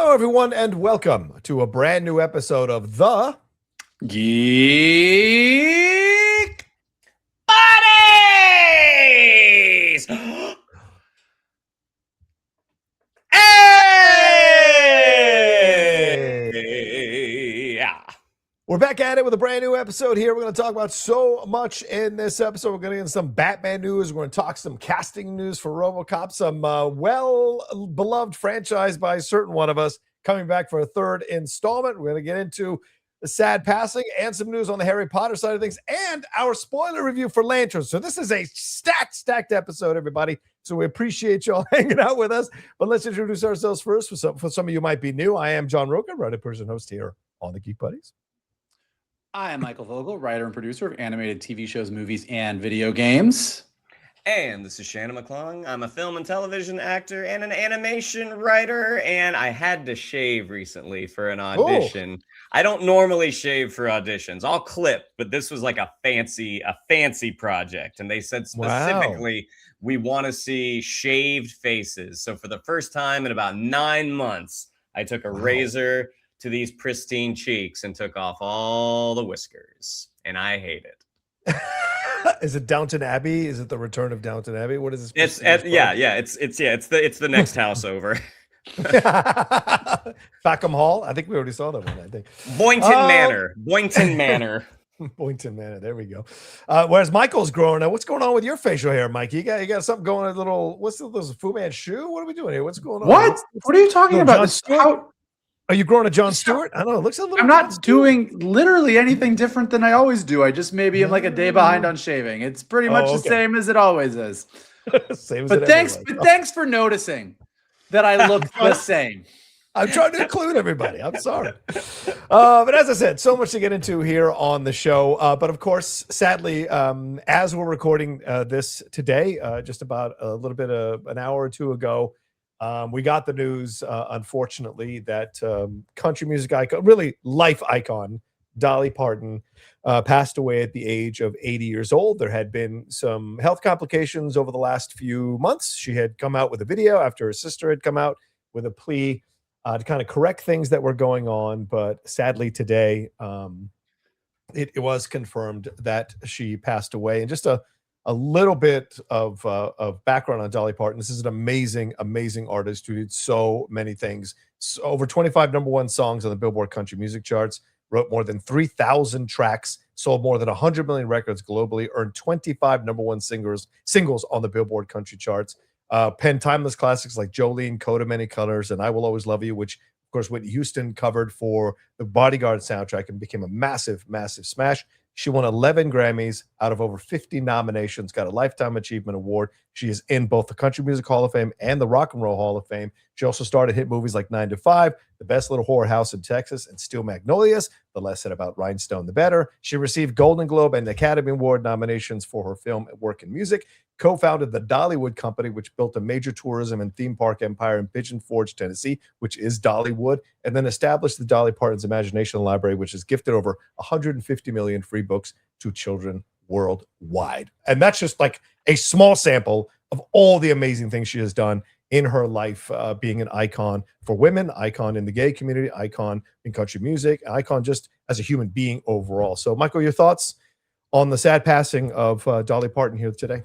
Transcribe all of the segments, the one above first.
Hello, everyone, and welcome to a brand new episode of the GEEK BUDDIES! Hey! Yeah. We're back at it with a brand new episode here. We're going to talk about so much in this episode. We're going to get into some Batman news. We're going to talk some casting news for Robocop, some well-beloved franchise by a certain one of us coming back for a third installment. We're going to get into the sad passing and some news on the Harry Potter side of things and our spoiler review for Lanterns. So this is a stacked episode, everybody. So we appreciate y'all hanging out with us. But let's introduce ourselves first. For some of you might be new, I am John Rocha, writer-person host here on the Geek Buddies. I am Michael Vogel, writer and producer of animated TV shows, movies, and video games. And this is Shannon McClung. I'm a film and television actor and an animation writer, and I had to shave recently for an audition. Ooh. I don't normally shave for auditions. I'll clip, but this was like a fancy project. And they said specifically, we want to see shaved faces. So for the first time in about 9 months, I took a razor to these pristine cheeks and took off all the whiskers, and I hate it. Is it Downton Abbey? Is it the return of Downton Abbey? What is this? It's the next house over. Fackham Hall. I think we already saw that one. I think Boynton Manor. Boynton Manor. Boynton Manor. There we go. Whereas Michael's growing up. What's going on with your facial hair, Mike? You got something going? A little. What's this Fu Manchu? What are we doing here? What's going on? What are you talking about? Are you growing a John Stewart? I don't know. It looks a little. I'm not doing literally anything different than I always do. I just maybe am like a day behind on shaving. It's pretty much the same as it always is. Same as but thanks for noticing that I look the same. I'm trying to include everybody. I'm sorry. But as I said, so much to get into here on the show. But of course, sadly, as we're recording this today, just about a little bit of an hour or two ago, we got the news, unfortunately, that country music icon, really life icon, Dolly Parton, passed away at the age of 80 years old. There had been some health complications over the last few months. She had come out with a video after her sister had come out with a plea to kind of correct things that were going on. But sadly today, it was confirmed that she passed away. And just a little bit of background on Dolly Parton. This is an amazing artist who did so many things. So over 25 #1 songs on the Billboard Country Music Charts, wrote more than 3,000 tracks, sold more than 100 million records globally, earned 25 #1 singles on the Billboard Country Charts, penned timeless classics like Jolene, Coat of Many Colors, and I Will Always Love You, which, of course, Whitney Houston covered for the Bodyguard soundtrack and became a massive smash. She won 11 Grammys out of over 50 nominations, got a Lifetime Achievement Award. She is in both the Country Music Hall of Fame and the Rock and Roll Hall of Fame. She also starred in hit movies like 9 to 5, The Best Little Whorehouse in Texas, and Steel Magnolias. The less said about Rhinestone, the better. She received Golden Globe and Academy Award nominations for her film work in music. Co-founded the Dollywood Company, which built a major tourism and theme park empire in Pigeon Forge, Tennessee, which is Dollywood, and then established the Dolly Parton's Imagination Library, which has gifted over 150 million free books to children worldwide. And that's just like a small sample of all the amazing things she has done in her life, being an icon for women, icon in the gay community, icon in country music, icon just as a human being overall. So, Michael, your thoughts on the sad passing of Dolly Parton here today?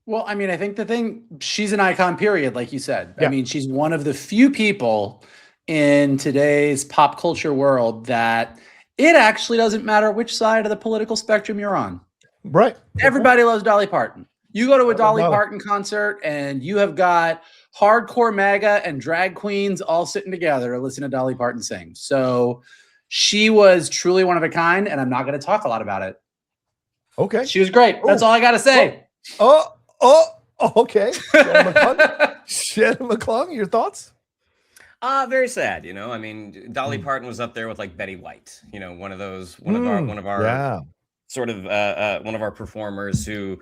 Well, I mean, I think she's an icon, period, like you said. Yeah. I mean, she's one of the few people in today's pop culture world that it actually doesn't matter which side of the political spectrum you're on. Right. Everybody loves Dolly Parton. You go to a Dolly Parton concert and you have got hardcore MAGA and drag queens all sitting together to listen to Dolly Parton sing. So she was truly one of a kind, and I'm not going to talk a lot about it. Okay. She was great. That's all I got to say. Okay. Shannon McClung, your thoughts? Very sad. I mean, Dolly Parton was up there with like Betty White. One of our sort of one of our performers who,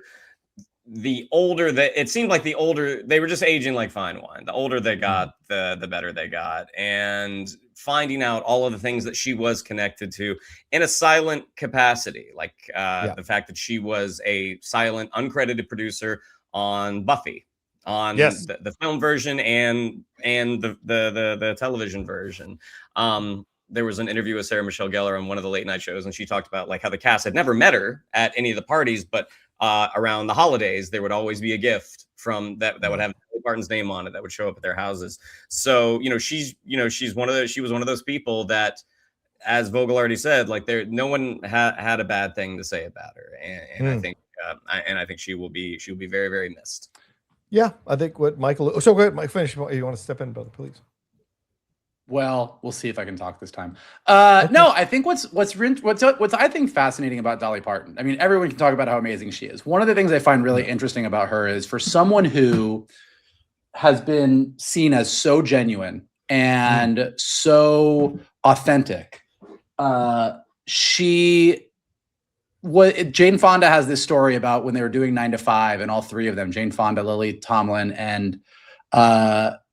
it seemed like the older they were just aging like fine wine. The older they got, the better they got. And finding out all of the things that she was connected to in a silent capacity, like the fact that she was a silent, uncredited producer on Buffy. on Yes. the film version and the television version. There was an interview with Sarah Michelle Gellar on one of the late night shows, and she talked about like how the cast had never met her at any of the parties, but around the holidays there would always be a gift from that would have Dolly Parton's name on it that would show up at their houses. So she was one of those people that, as Vogel already said, like no one had a bad thing to say about her, and I think she will be very, very missed. Yeah, I think what Michael. So go ahead, Mike. Finish. You want to step in, brother, please? Well, we'll see if I can talk this time. No, I think what's I think fascinating about Dolly Parton. I mean, everyone can talk about how amazing she is. One of the things I find really interesting about her is, for someone who has been seen as so genuine and so authentic, Jane Fonda has this story about when they were doing 9 to 5, and all three of them, Jane Fonda, Lily Tomlin, and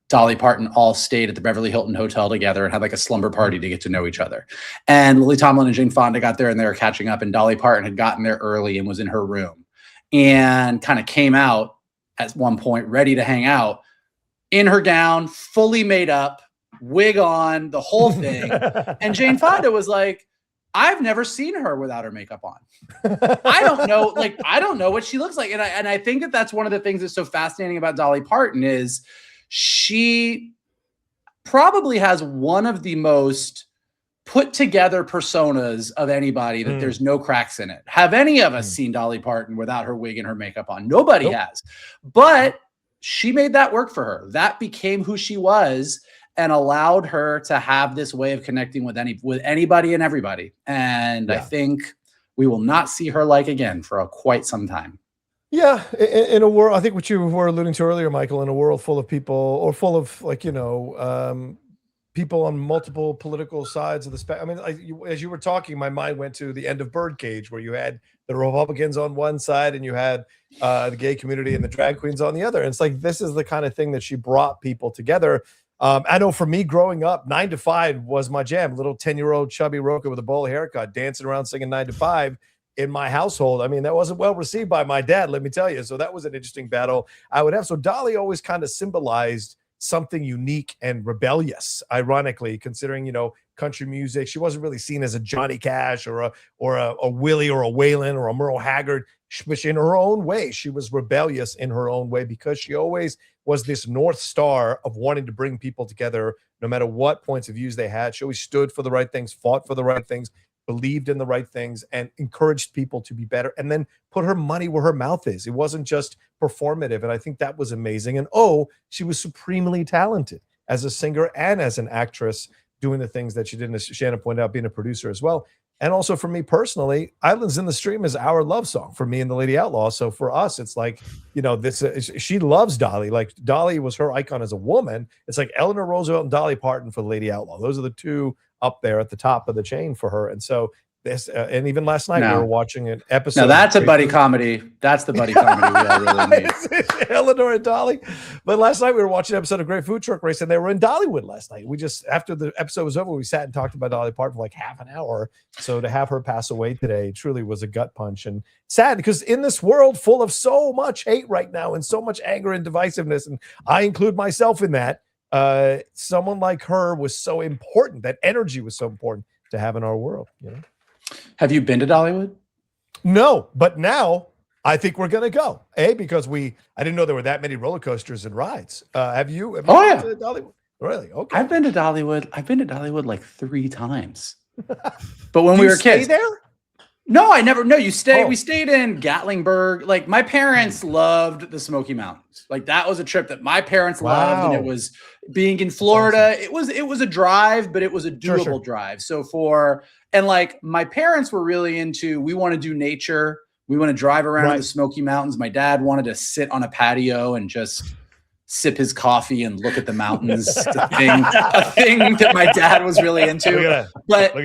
Dolly Parton, all stayed at the Beverly Hilton Hotel together and had like a slumber party to get to know each other. And Lily Tomlin and Jane Fonda got there and they were catching up, and Dolly Parton had gotten there early and was in her room and kind of came out at one point ready to hang out in her gown, fully made up, wig on, the whole thing. And Jane Fonda was like, I've never seen her without her makeup on. I don't know what she looks like. And I think that that's one of the things that's so fascinating about Dolly Parton is she probably has one of the most put together personas of anybody that there's no cracks in it. Have any of us seen Dolly Parton without her wig and her makeup on? Nobody has. But she made that work for her. That became who she was and allowed her to have this way of connecting with anybody and everybody. And I think we will not see her like again for quite some time. Yeah, in a world, I think what you were alluding to earlier, Michael, in a world full of people, or full of people on multiple political sides of the spectrum. I mean, as you were talking, my mind went to the end of Birdcage, where you had the Republicans on one side and you had the gay community and the drag queens on the other. And it's like, this is the kind of thing that she brought people together. I know for me growing up, 9 to 5 was my jam. Little 10-year-old chubby Rocha with a bowl haircut, dancing around singing 9 to 5 in my household. I mean, that wasn't well received by my dad, let me tell you. So that was an interesting battle I would have. So Dolly always kind of symbolized something unique and rebellious, ironically, considering, country music. She wasn't really seen as a Johnny Cash or a Willie or a Waylon or a Merle Haggard. But in her own way, she was rebellious in her own way, because she always was this North Star of wanting to bring people together, no matter what points of views they had. She always stood for the right things, fought for the right things, believed in the right things, and encouraged people to be better, and then put her money where her mouth is. It wasn't just performative. And I think that was amazing. And she was supremely talented as a singer and as an actress, doing the things that she did, as Shannon pointed out, being a producer as well. And also for me personally, Islands in the Stream is our love song for me and the Lady Outlaw. So for us, it's like, she loves Dolly. Like, Dolly was her icon as a woman. It's like Eleanor Roosevelt and Dolly Parton for the Lady Outlaw. Those are the two up there at the top of the chain for her. And so this, and even last night we were watching an episode. Now that's a buddy comedy. That's the buddy comedy we all really need. Eleanor and Dolly. But last night we were watching an episode of Great Food Truck Race, and they were in Dollywood last night. We just, after the episode was over, we sat and talked about Dolly Parton for like half an hour. So to have her pass away today truly was a gut punch, and sad, because in this world full of so much hate right now and so much anger and divisiveness, and I include myself in that, someone like her was so important. That energy was so important to have in our world. Have you been to Dollywood? No, but now I think we're going to go. Because I didn't know there were that many roller coasters and rides. Have you been to Dollywood? Really? Okay. I've been to Dollywood like 3 times. But when we were kids. Stay there? No, I never. No, we stayed in Gatlinburg. Like, my parents loved the Smoky Mountains. Like, that was a trip that my parents loved, and it was being in Florida. Awesome. It was a drive, but it was a doable drive. So my parents were really into, we want to do nature. We want to drive around the Smoky Mountains. My dad wanted to sit on a patio and just sip his coffee and look at the mountains. a thing that my dad was really into. But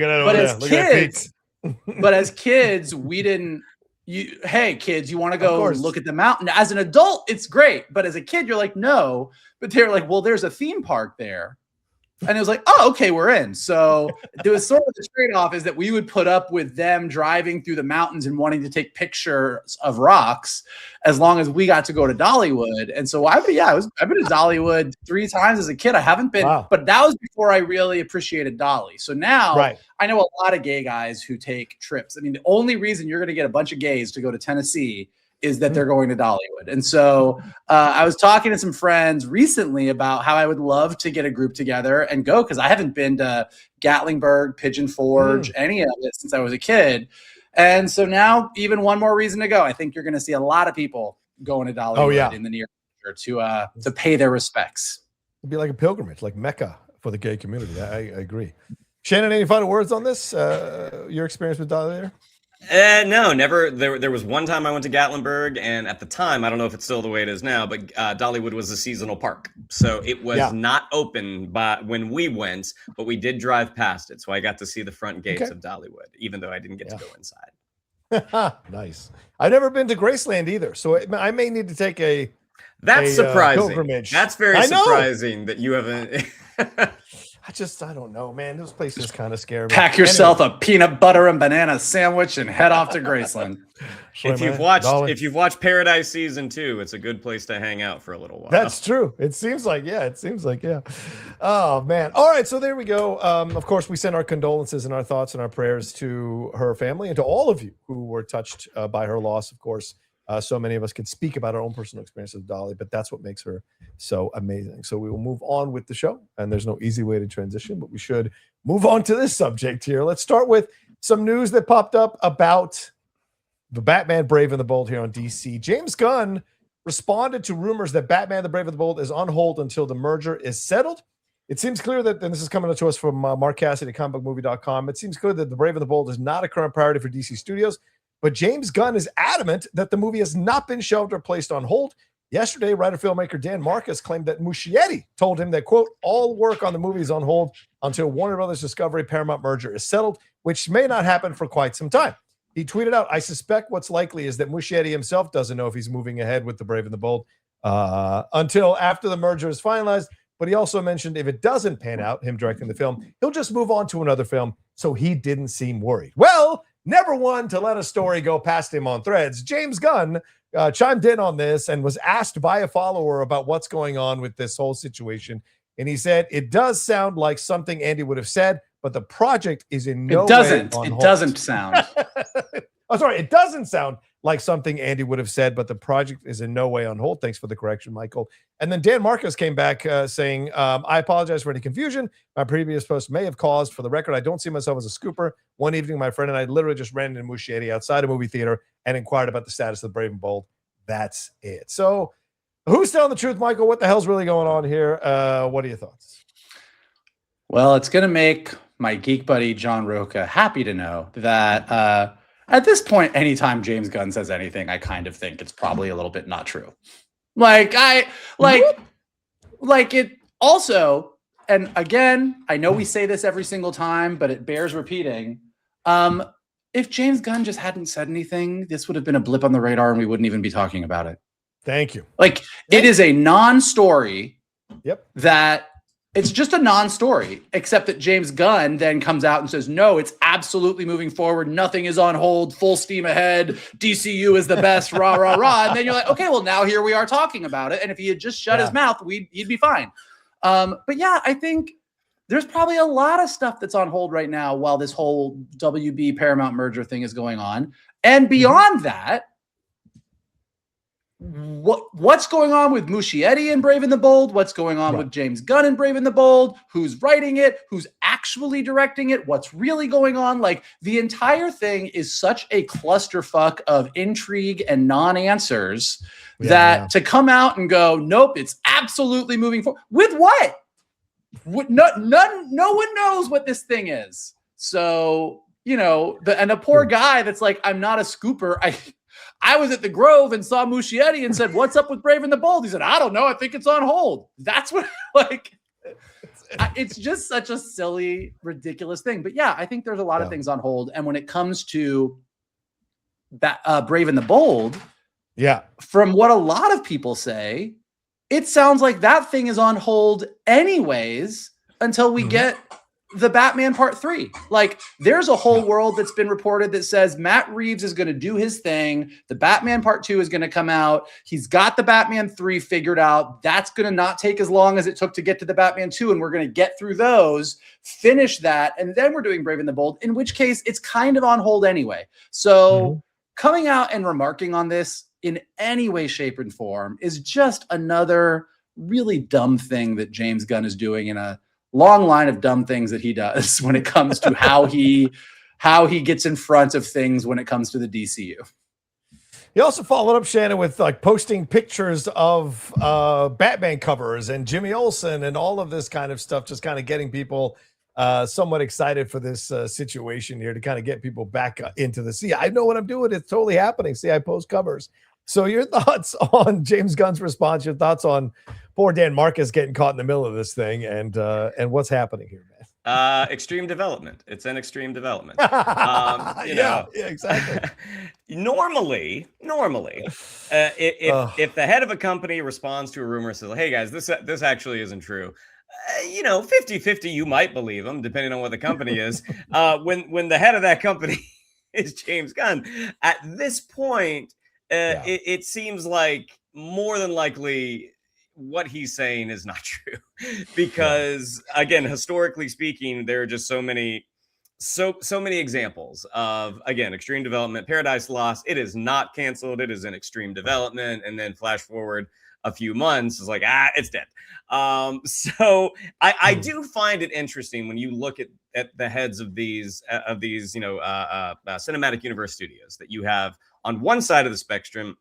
as kids, we didn't. Hey kids, you want to go look at the mountain? As an adult, it's great, but as a kid, you're like, no. But they're like, well, there's a theme park there. And it was like, oh, okay, we're in. So there was sort of the trade-off is that we would put up with them driving through the mountains and wanting to take pictures of rocks as long as we got to go to Dollywood. And so I've been to Dollywood 3 times as a kid. I haven't been, but that was before I really appreciated Dolly. So now I know a lot of gay guys who take trips. I mean, the only reason you're going to get a bunch of gays to go to Tennessee is that they're going to Dollywood. And so I was talking to some friends recently about how I would love to get a group together and go, because I haven't been to Gatlinburg, Pigeon Forge, any of it since I was a kid. And so now even one more reason to go. I think you're going to see a lot of people going to Dollywood in the near future to pay their respects. It'd be like a pilgrimage, like Mecca for the gay community. I agree. Shannon, any final words on this? Your experience with Dolly there? No, never. There was one time I went to Gatlinburg, and at the time, I don't know if it's still the way it is now, but Dollywood was a seasonal park, so it was not open when we went, but we did drive past it, so I got to see the front gates of Dollywood, even though I didn't get to go inside. Nice. I've never been to Graceland either, so I may need to take a. That's surprising. Pilgrimage. That's very surprising that you haven't. I don't know, man. Those places kind of scare me. Pack yourself a peanut butter and banana sandwich and head off to Graceland. If you've watched Paradise Season 2, it's a good place to hang out for a little while. That's true. It seems like, Oh, man. All right, so there we go. Of course, we send our condolences and our thoughts and our prayers to her family and to all of you who were touched by her loss, of course. So many of us could speak about our own personal experience with Dolly, but that's what makes her so amazing. So we will move on with the show, and there's no easy way to transition, but we should move on to this subject here. Let's start with some news that popped up about the Batman Brave and the Bold here on DC. James Gunn responded to rumors that Batman the Brave and the Bold is on hold until the merger is settled. It seems clear that, and this is coming to us from Mark Cassidy at comicbookmovie.com, it seems clear that the Brave and the Bold is not a current priority for DC Studios. But James Gunn is adamant that the movie has not been shelved or placed on hold. Yesterday, writer-filmmaker Dan Marcus claimed that Muschietti told him that, quote, all work on the movie is on hold until Warner Brothers Discovery-Paramount merger is settled, which may not happen for quite some time. He tweeted out, I suspect what's likely is that Muschietti himself doesn't know if he's moving ahead with The Brave and the Bold until after the merger is finalized. But he also mentioned if it doesn't pan out, him directing the film, he'll just move on to another film, so he didn't seem worried. Well, never one to let a story go past him on Threads. James Gunn chimed in on this and was asked by a follower about what's going on with this whole situation. And he said, it does sound like something Andy would have said, but the project is in no way on hold. It doesn't sound. Oh, sorry. It doesn't sound like something Andy would have said, but the project is in no way on hold. Thanks for the correction, Michael. And then Dan Marcus came back saying, I apologize for any confusion. My previous post may have caused. For the record, I don't see myself as a scooper. One evening, my friend and I literally just ran into Muschietti outside a movie theater and inquired about the status of the Brave and Bold. That's it. So who's telling the truth, Michael? What the hell's really going on here? What are your thoughts? Well, it's going to make my geek buddy, John Rocha, happy to know that at this point, anytime James Gunn says anything, I kind of think it's probably a little bit not true. Like it also, and again, I know we say this every single time, but it bears repeating. If James Gunn just hadn't said anything, this would have been a blip on the radar and we wouldn't even be talking about it. Thank you. It is a non-story. Yep. That it's just a non-story, except that James Gunn then comes out and says, no, it's absolutely moving forward. Nothing is on hold, full steam ahead. DCU is the best, rah, rah, rah. And then you're like, okay, well, now here we are talking about it. And if he had just shut his mouth, he'd be fine. But yeah, I think there's probably a lot of stuff that's on hold right now while this whole WB Paramount merger thing is going on. And beyond that, what's going on with Muschietti and Brave and the Bold? What's going on with James Gunn and Brave and the Bold? Who's writing it? Who's actually directing it? What's really going on? Like, the entire thing is such a clusterfuck of intrigue and non-answers to come out and go, nope, it's absolutely moving forward. With what? No one knows what this thing is. So, and a poor guy that's like, I'm not a scooper. I was at the Grove and saw Muschietti and said, what's up with Brave and the Bold? He said, I don't know. I think it's on hold. That's what, it's just such a silly, ridiculous thing. But yeah, I think there's a lot of things on hold. And when it comes to that, Brave and the Bold, from what a lot of people say, it sounds like that thing is on hold anyways, until we get the Batman Part 3. Like, there's a whole world that's been reported that says Matt Reeves is going to do his thing. The Batman Part 2 is going to come out. He's got the Batman 3 figured out. That's going to not take as long as it took to get to the Batman 2, and we're going to get through those, finish that, and then we're doing Brave and the Bold, in which case it's kind of on hold anyway. So coming out and remarking on this in any way, shape, and form is just another really dumb thing that James Gunn is doing in a long line of dumb things that he does when it comes to how he gets in front of things when it comes to the DCU. He also followed up, Shannon, with like posting pictures of Batman covers and Jimmy Olsen and all of this kind of stuff, just kind of getting people somewhat excited for this situation here to kind of get people back into the sea. I know what I'm doing. It's totally happening. See, I post covers. So your thoughts on James Gunn's response, your thoughts on poor Dan Marcus getting caught in the middle of this thing and what's happening here, man? Extreme development. It's an extreme development. Yeah, exactly. Normally, if the head of a company responds to a rumor and says, hey guys, this actually isn't true, 50-50, you might believe them, depending on what the company is. When the head of that company is James Gunn, at this point, it seems like more than likely what he's saying is not true, because again, historically speaking, there are just so many examples of, again, extreme development. Paradise Lost, it is not canceled, it is an extreme development, and then flash forward a few months, it's like, it's dead. So I do find it interesting when you look at the heads of these cinematic universe studios that you have. On one side of the spectrum,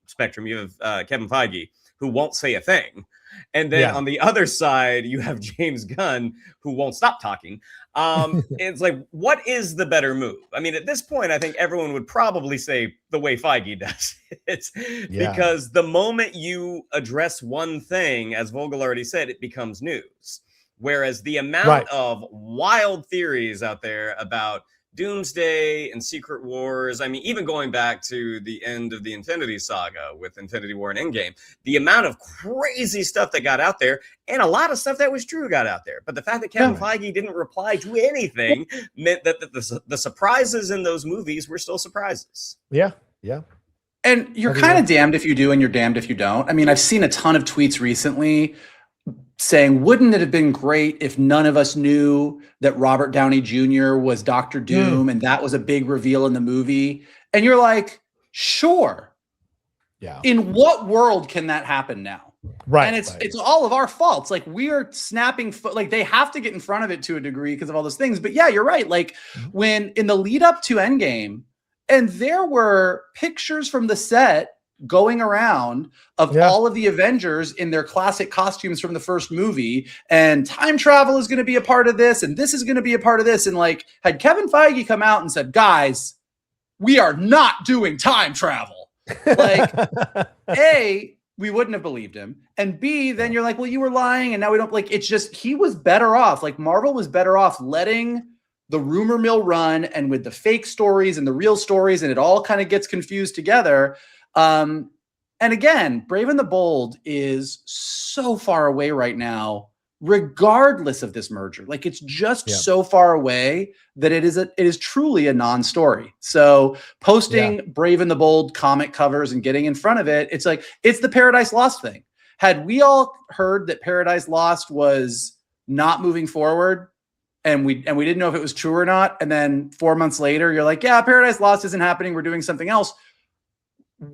you have Kevin Feige, who won't say a thing. And then on the other side, you have James Gunn, who won't stop talking. It's like, what is the better move? I mean, at this point, I think everyone would probably say the way Feige does. It's because the moment you address one thing, as Vogel already said, it becomes news. Whereas the amount of wild theories out there about Doomsday and Secret Wars, I mean, even going back to the end of the Infinity Saga with Infinity War and Endgame, the amount of crazy stuff that got out there, and a lot of stuff that was true got out there. But the fact that Kevin Feige didn't reply to anything meant that the surprises in those movies were still surprises. Yeah. And you're kind of damned if you do and you're damned if you don't. I mean, I've seen a ton of tweets recently saying, wouldn't it have been great if none of us knew that Robert Downey Jr. was Dr. Doom and that was a big reveal in the movie? And you're like, sure. Yeah. In what world can that happen now? Right. And it's all of our faults. Like, we are snapping like they have to get in front of it to a degree because of all those things. But yeah, you're right. Like when in the lead up to Endgame, and there were pictures from the set going around of all of the Avengers in their classic costumes from the first movie, and time travel is going to be a part of this, and this is going to be a part of this. And like, had Kevin Feige come out and said, guys, we are not doing time travel, like, A, we wouldn't have believed him, and B, then you're like, well, you were lying, and now we don't. Like, it's just, he was better off, like Marvel was better off letting the rumor mill run, and with the fake stories and the real stories, and it all kind of gets confused together. And again, Brave and the Bold is so far away right now, regardless of this merger. Like, it's just so far away that it is truly a non-story. So posting Brave and the Bold comic covers and getting in front of it, it's like, it's the Paradise Lost thing. Had we all heard that Paradise Lost was not moving forward, and we didn't know if it was true or not, and then 4 months later, you're like, yeah, Paradise Lost isn't happening, we're doing something else,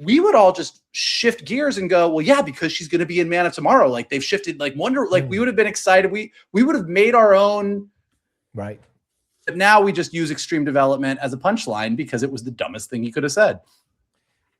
we would all just shift gears and go, well, yeah, because she's going to be in Man of Tomorrow. Like, they've shifted, like, wonder, like, we would have been excited. We would have made our own. Right. But now we just use extreme development as a punchline because it was the dumbest thing he could have said.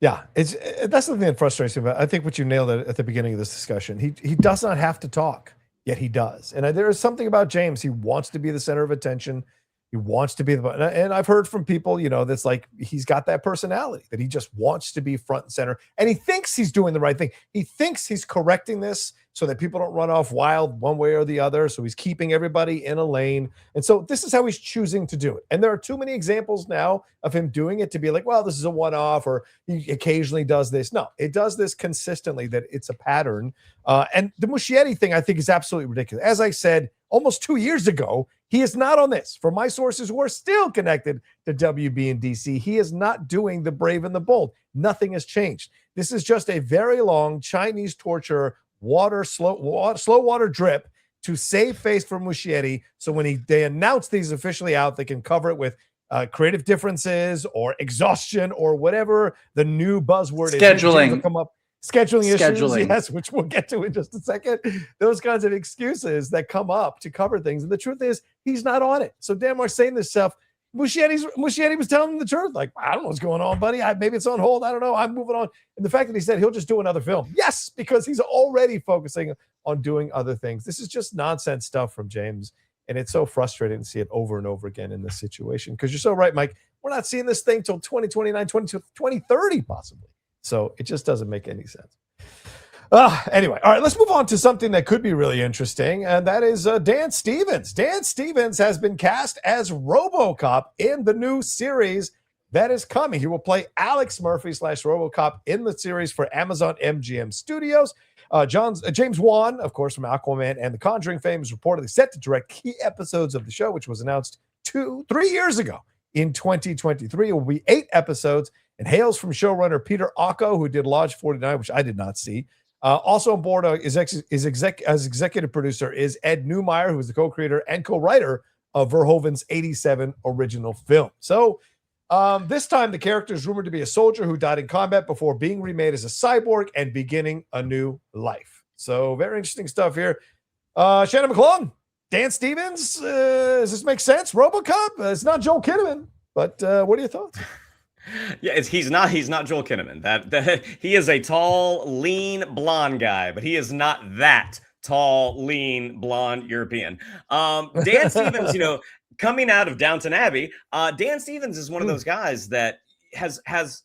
Yeah. That's the thing that frustrates me. I think what you nailed at the beginning of this discussion, he does not have to talk, yet he does. And there is something about James. He wants to be the center of attention. He wants to be and I've heard from people, that's like, he's got that personality that he just wants to be front and center, and he thinks he's doing the right thing. He thinks he's correcting this so that people don't run off wild one way or the other. So he's keeping everybody in a lane. And so this is how he's choosing to do it. And there are too many examples now of him doing it to be like, well, this is a one-off, or he occasionally does this. No, it does this consistently, that it's a pattern. And the Muschietti thing, I think, is absolutely ridiculous. As I said, almost 2 years ago. He is not on this. For my sources who are still connected to WB and DC, he is not doing The Brave and the Bold. Nothing has changed. This is just a very long Chinese torture slow water drip to save face for Muschietti. So when they announce these officially out, they can cover it with creative differences or exhaustion or whatever the new buzzword is. Scheduling. Come up. Scheduling issues, yes, which we'll get to in just a second. Those kinds of excuses that come up to cover things. And the truth is, he's not on it. So Dan Mar's saying this stuff. Muschietti was telling him the truth. Like, I don't know what's going on, buddy. Maybe it's on hold. I don't know. I'm moving on. And the fact that he said he'll just do another film. Yes, because he's already focusing on doing other things. This is just nonsense stuff from James. And it's so frustrating to see it over and over again in this situation. Because you're so right, Mike. We're not seeing this thing till 2029, 2030 possibly. So it just doesn't make any sense. Anyway, all right, let's move on to something that could be really interesting, and that is Dan Stevens. Dan Stevens has been cast as Robocop in the new series that is coming. He will play Alex Murphy / Robocop in the series for Amazon MGM Studios. James Wan, of course, from Aquaman and The Conjuring fame, is reportedly set to direct key episodes of the show, which was announced 3 years ago in 2023. It will be 8 episodes and hails from showrunner Peter Ocko, who did Lodge 49, which I did not see. Also on board as executive producer is Ed Neumeyer, who is the co-creator and co-writer of Verhoeven's 87 original film. So this time the character is rumored to be a soldier who died in combat before being remade as a cyborg and beginning a new life. So very interesting stuff here. Shannon McClung, Dan Stevens, does this make sense? Robocop? It's not Joel Kinnaman, but what are your thoughts? Yeah, he's not Joel Kinnaman. That he is a tall, lean, blonde guy, but he is not that tall, lean, blonde European. Dan Stevens, coming out of Downton Abbey, Dan Stevens is one of those guys that has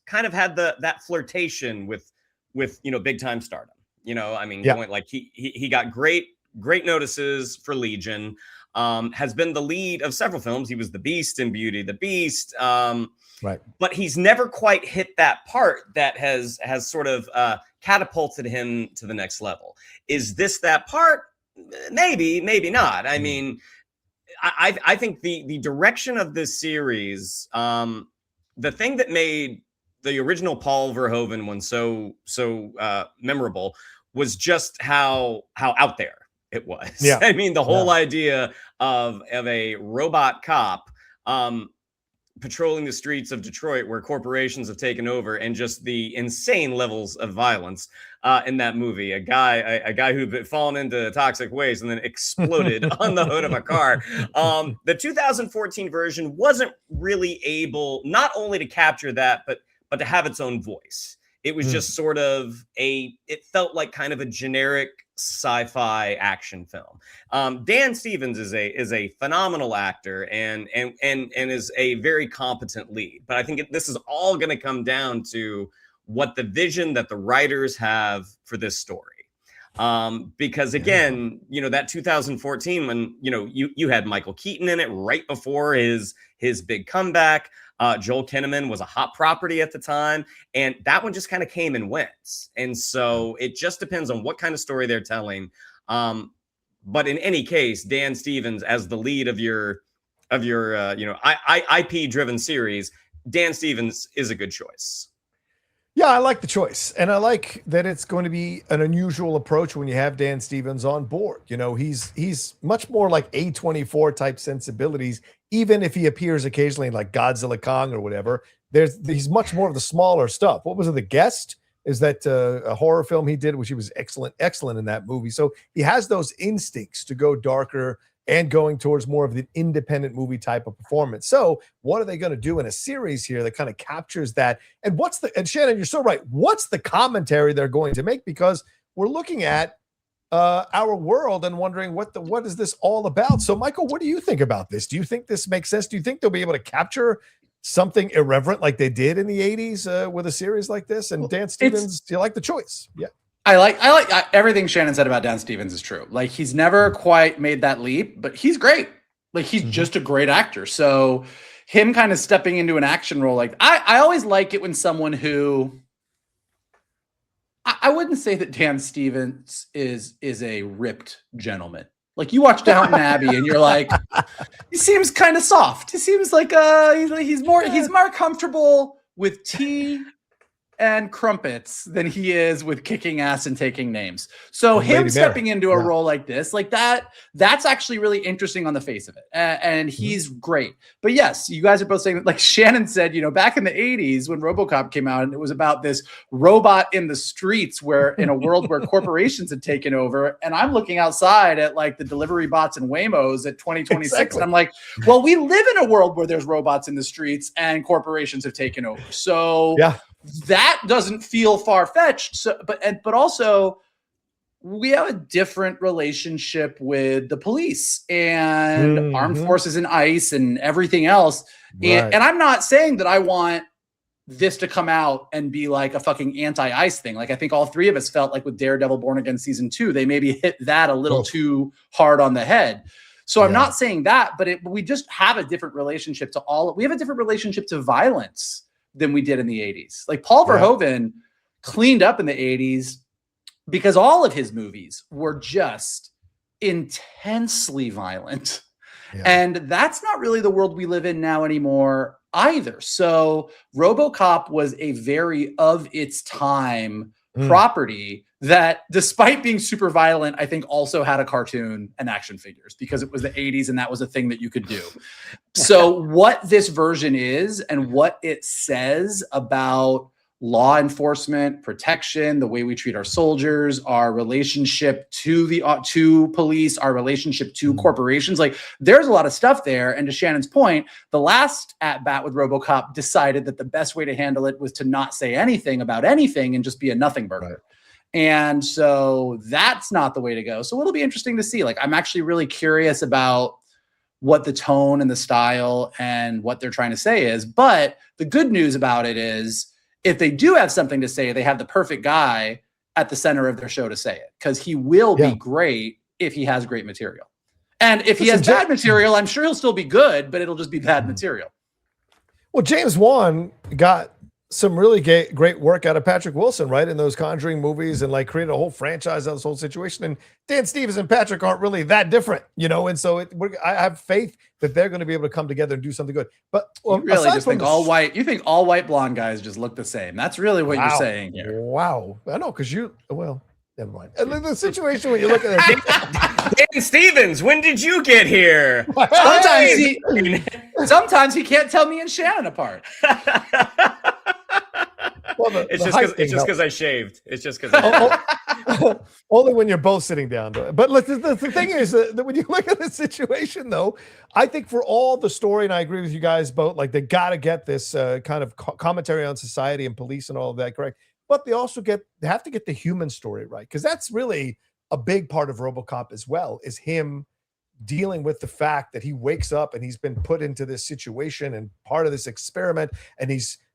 kind of had that flirtation with big time stardom. Going like he got great notices for Legion. Has been the lead of several films. He was the Beast in Beauty and the Beast. Right. But he's never quite hit that part that has sort of catapulted him to the next level. Is this that part? Maybe not. I mean, I think the direction of this series, the thing that made the original Paul Verhoeven one so memorable was just how out there it was. Yeah. I mean, the whole idea of a robot cop patrolling the streets of Detroit where corporations have taken over, and just the insane levels of violence in that movie. A guy who'd fallen into toxic waste and then exploded on the hood of a car. The 2014 version wasn't really able not only to capture that, but to have its own voice. It was just sort of it felt like kind of a generic sci-fi action film. Dan Stevens is a phenomenal actor and is a very competent lead. But I think this is all going to come down to what the vision that the writers have for this story. Because again, that 2014 when you had Michael Keaton in it right before his big comeback. Joel Kinnaman was a hot property at the time, and that one just kind of came and went. And so it just depends on what kind of story they're telling. But in any case, Dan Stevens as the lead of your IP driven series, Dan Stevens is a good choice. Yeah, I like the choice. And I like that it's going to be an unusual approach when you have Dan Stevens on board. He's much more like A24 type sensibilities, even if he appears occasionally in like Godzilla Kong or whatever. He's much more of the smaller stuff. What was it? The Guest? Is that a horror film he did, which he was excellent in that movie. So he has those instincts to go darker and going towards more of the independent movie type of performance. So what are they going to do in a series here that kind of captures that? And Shannon, you're so right. What's the commentary they're going to make? Because we're looking at our world and wondering what is this all about? So Michael, what do you think about this? Do you think this makes sense? Do you think they'll be able to capture something irreverent like they did in the 80s with a series like this? And Dan Stevens, do you like the choice? Yeah. I like everything Shannon said about Dan Stevens is true. Like, he's never quite made that leap, but he's great. Like, he's just a great actor. So him kind of stepping into an action role, like I always like it when someone who I wouldn't say that Dan Stevens is a ripped gentleman. Like you watch Downton Abbey and you're like, he seems kind of soft. He seems like he's more comfortable with tea and crumpets than he is with kicking ass and taking names. So him stepping into a role like this, like that's actually really interesting on the face of it. And he's great. But yes, you guys are both saying, like Shannon said, back in the 80s when Robocop came out, and it was about this robot in the streets where in a world where corporations had taken over. And I'm looking outside at like the delivery bots and Waymos at 2026. Exactly. And I'm like, well, we live in a world where there's robots in the streets and corporations have taken over. So that doesn't feel far-fetched. So, but also we have a different relationship with the police and armed forces and ICE and everything else. Right. And I'm not saying that I want this to come out and be like a fucking anti-ICE thing. Like I think all three of us felt like with Daredevil Born Again season 2, they maybe hit that a little too hard on the head. So I'm not saying that, but we just have a different relationship to we have a different relationship to violence than we did in the 80s. Like Paul Verhoeven cleaned up in the 80s because all of his movies were just intensely violent. Yeah. And that's not really the world we live in now anymore either. So RoboCop was a very of its time property that, despite being super violent, I think also had a cartoon and action figures because it was the 80s and that was a thing that you could do. So what this version is and what it says about law enforcement, protection, the way we treat our soldiers, our relationship to police, our relationship to corporations, like there's a lot of stuff there. And to Shannon's point, the last at-bat with RoboCop decided that the best way to handle it was to not say anything about anything and just be a nothing burger. Right. And so that's not the way to go. So it'll be interesting to see. Like, I'm actually really curious about what the tone and the style and what they're trying to say is. But the good news about it is, if they do have something to say, they have the perfect guy at the center of their show to say it, because he will be great if he has great material. And if he has bad material, I'm sure he'll still be good, but it'll just be bad material. Well, James Wan got some really great work out of Patrick Wilson, right? In those Conjuring movies, and like created a whole franchise out of this whole situation. And Dan Stevens and Patrick aren't really that different, And so I have faith that they're going to be able to come together and do something good. But you really just think all white, all white blonde guys just look the same. That's really what you're saying here. Wow. I know. Cause never mind. And the situation when you look at it. Dan Stevens, when did you get here? Sometimes he can't tell me and Shannon apart. Well, it's just because I shaved. It's just because only when you're both sitting down. But the thing is that when you look at the situation, though, I think for all the story, and I agree with you guys both, like they got to get this kind of commentary on society and police and all of that correct. But they also have to get the human story right, because that's really a big part of RoboCop as well, is him dealing with the fact that he wakes up and he's been put into this situation and part of this experiment, and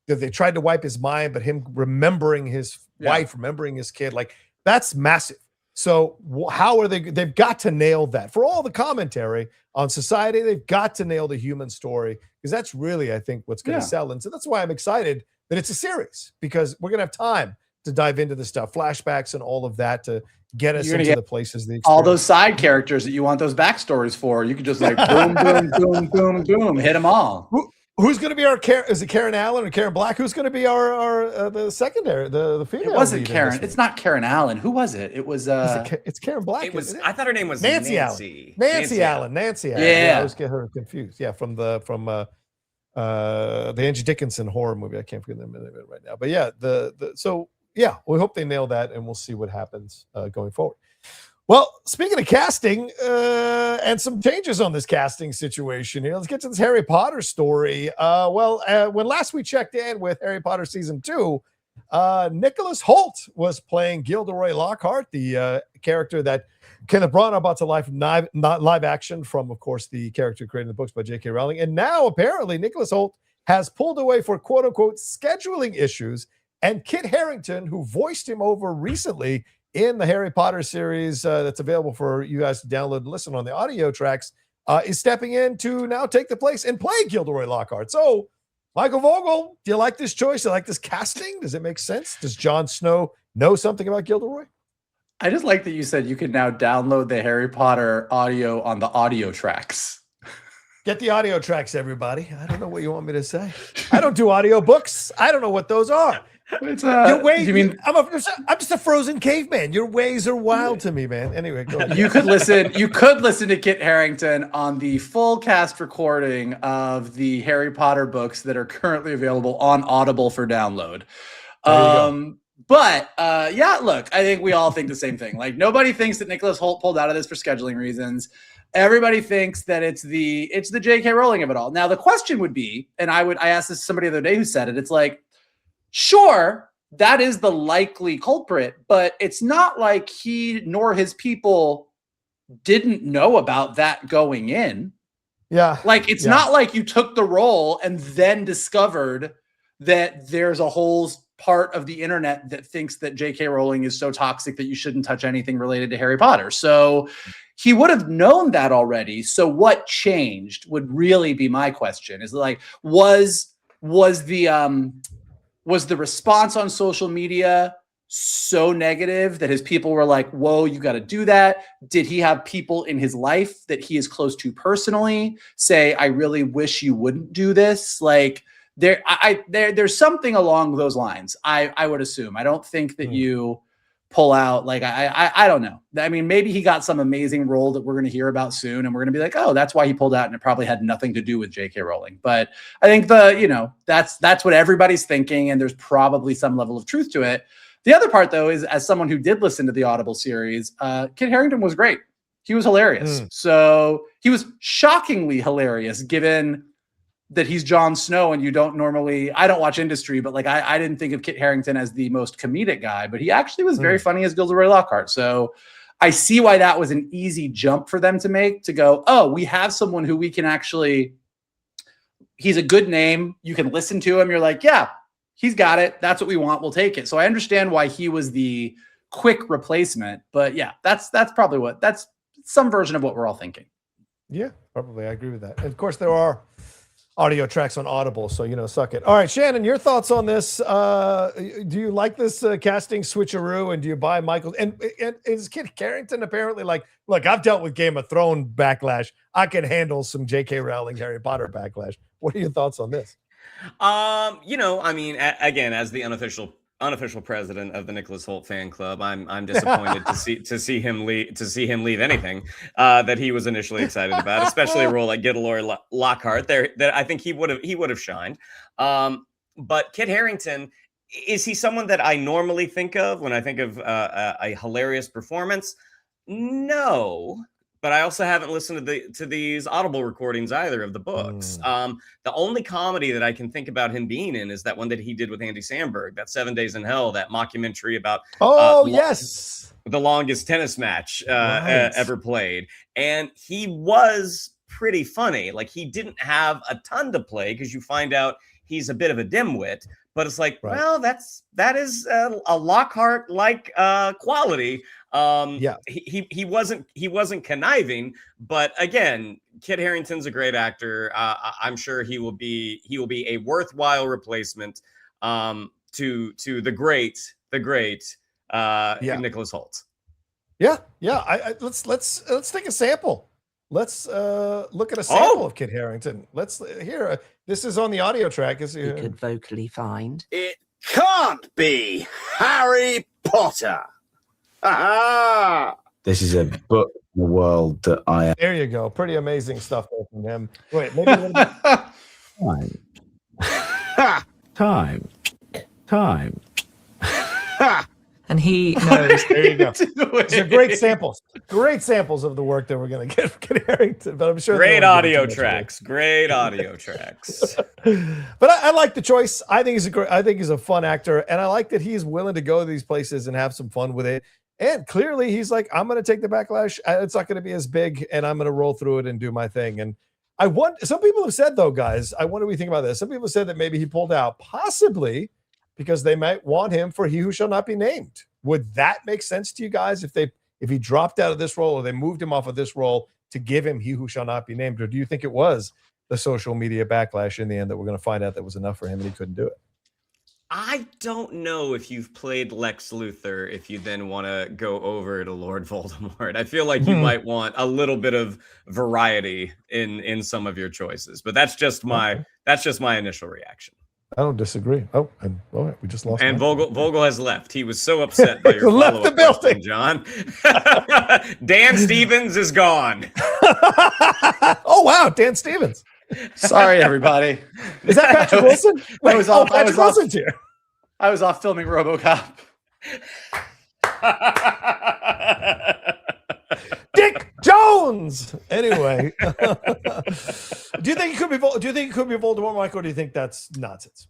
they tried to wipe his mind, but him remembering his wife, remembering his kid, like that's massive. So how are they've got to nail that. For all the commentary on society, they've got to nail the human story, because that's really, I think, what's going to sell. And so that's why I'm excited that it's a series, because we're going to have time to dive into the stuff, flashbacks and all of that, to get us into the places. All those side characters that you want those backstories for, you could just like boom, boom, boom, boom, boom, hit them all. Who's going to be our is it Karen Allen or Karen Black? Who's going to be our the secondary, the female? It wasn't Karen. It's not Karen Allen. Who was it? It was it's Karen Black. It was. I thought her name was Nancy Allen. Nancy Allen. Yeah. I always get her confused. Yeah, from the Angie Dickinson horror movie. I can't forget the name of it right now. But yeah, we hope they nail that, and we'll see what happens going forward. Well, speaking of casting and some changes on this casting situation here, let's get to this Harry Potter story. When last we checked in with Harry Potter season 2, Nicholas Hoult was playing Gilderoy Lockhart, the character that Kenneth Branagh brought to life, not live action from, of course, the character created in the books by J.K. Rowling. And now apparently Nicholas Hoult has pulled away for quote unquote scheduling issues. And Kit Harrington, who voiced him over recently in the Harry Potter series that's available for you guys to download and listen on the audio tracks, is stepping in to now take the place and play Gilderoy Lockhart. So, Michael Vogel, do you like this choice? Do you like this casting? Does it make sense? Does Jon Snow know something about Gilderoy? I just like that you said you can now download the Harry Potter audio on the audio tracks. Get the audio tracks, everybody. I don't know what you want me to say. I don't do audio books. I don't know what those are. It's, Your ways, you mean I'm just a frozen caveman. Your ways are wild to me, man. Anyway, go ahead. you could listen to Kit Harrington on the full cast recording of the Harry Potter books that are currently available on Audible for download. But yeah, look, I think we all think the same thing. Like, nobody thinks that Nicholas Hoult pulled out of this for scheduling reasons. Everybody thinks that it's the J.K. Rowling of it all. Now, the question would be, and I asked this to somebody the other day who said it, it's like, sure, that is the likely culprit, but it's not like he nor his people didn't know about that going in. Yeah. Like, it's not like you took the role and then discovered that there's a whole part of the internet that thinks that J.K. Rowling is so toxic that you shouldn't touch anything related to Harry Potter. So he would have known that already. So what changed would really be my question. Is like, was the response on social media so negative that his people were like, whoa, you got to do that? Did he have people in his life that he is close to personally say, I really wish you wouldn't do this? Like, there's something along those lines. I would assume. I don't think that you pull out, like, I don't know. I mean, maybe he got some amazing role that we're going to hear about soon, and we're going to be like, oh, that's why he pulled out, and it probably had nothing to do with J.K. Rowling. But I think that's what everybody's thinking, and there's probably some level of truth to it. The other part, though, is as someone who did listen to the Audible series, Kit Harrington was great. He was hilarious. So he was shockingly hilarious, given that he's Jon Snow, and I don't watch Industry, but like I didn't think of Kit Harrington as the most comedic guy, but he actually was very funny as Gilderoy Lockhart. So I see why that was an easy jump for them to make, to go, oh, we have someone who we can actually, he's a good name. You can listen to him. You're like, yeah, he's got it. That's what we want. We'll take it. So I understand why he was the quick replacement, but yeah, that's probably that's some version of what we're all thinking. Yeah, probably. I agree with that. And of course, there are audio tracks on Audible, so suck it. All right, Shannon, your thoughts on this? Do you like this casting switcheroo, and do you buy Michael? And is Kit Harrington apparently like, look, I've dealt with Game of Thrones backlash. I can handle some J.K. Rowling, Harry Potter backlash. What are your thoughts on this? I mean, again, as the unofficial president of the Nicholas Hoult fan club, I'm disappointed to see him leave anything that he was initially excited about, especially a role like Gilderoy Lockhart. That I think he would have shined. But Kit Harrington, is he someone that I normally think of when I think of a hilarious performance? No. But I also haven't listened to these Audible recordings either of the books. The only comedy that I can think about him being in is that one that he did with Andy Samberg, that 7 Days in Hell, that mockumentary about the longest tennis match ever played. And he was pretty funny. Like, he didn't have a ton to play because you find out he's a bit of a dimwit. But it's like, well, that is a Lockhart-like quality. He wasn't conniving, but again, Kit Harrington's a great actor. I'm sure he will be a worthwhile replacement to the great Nicholas Hoult. Let's take a sample. Let's look at a sample of Kit Harrington. Let's hear. This is on the audio track. Is he could vocally find? It can't be Harry Potter. Aha! This is a book in the world that I am. There you go. Pretty amazing stuff there from him. Wait, maybe a little bit. Time. And he knows. There you go. These are great samples. Great samples of the work that we're going to get from Kit Harrington. But I'm sure great audio tracks. Great audio tracks. But I like the choice. I think he's a fun actor, and I like that he's willing to go to these places and have some fun with it. And clearly, he's like, I'm going to take the backlash. It's not going to be as big, and I'm going to roll through it and do my thing. And some people have said, though, guys, I wonder what you think about this. Some people said that maybe he pulled out, possibly because they might want him for He Who Shall Not Be Named. Would that make sense to you guys if he dropped out of this role, or they moved him off of this role to give him He Who Shall Not Be Named? Or do you think it was the social media backlash in the end that we're going to find out that was enough for him and he couldn't do it? I don't know if you've played Lex Luthor if you then want to go over to Lord Voldemort. I feel like you might want a little bit of variety in some of your choices, but that's just my initial reaction. I don't disagree. Oh, and we just lost. And Vogel has left. He was so upset by your left the building, John. Dan Stevens is gone. Oh wow, Dan Stevens. Sorry, everybody. Is that Patrick Wilson? Wait, Patrick Wilson's here. I was off filming Robocop. Dick Jones. Anyway, do you think it could be Voldemort, Michael? Or do you think that's nonsense?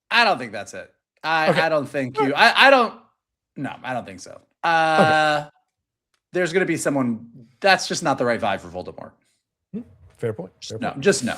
I don't think that's it. Okay. I don't think you. I don't. No, I don't think so. Okay. There's going to be someone that's just not the right vibe for Voldemort. Fair point. Just no.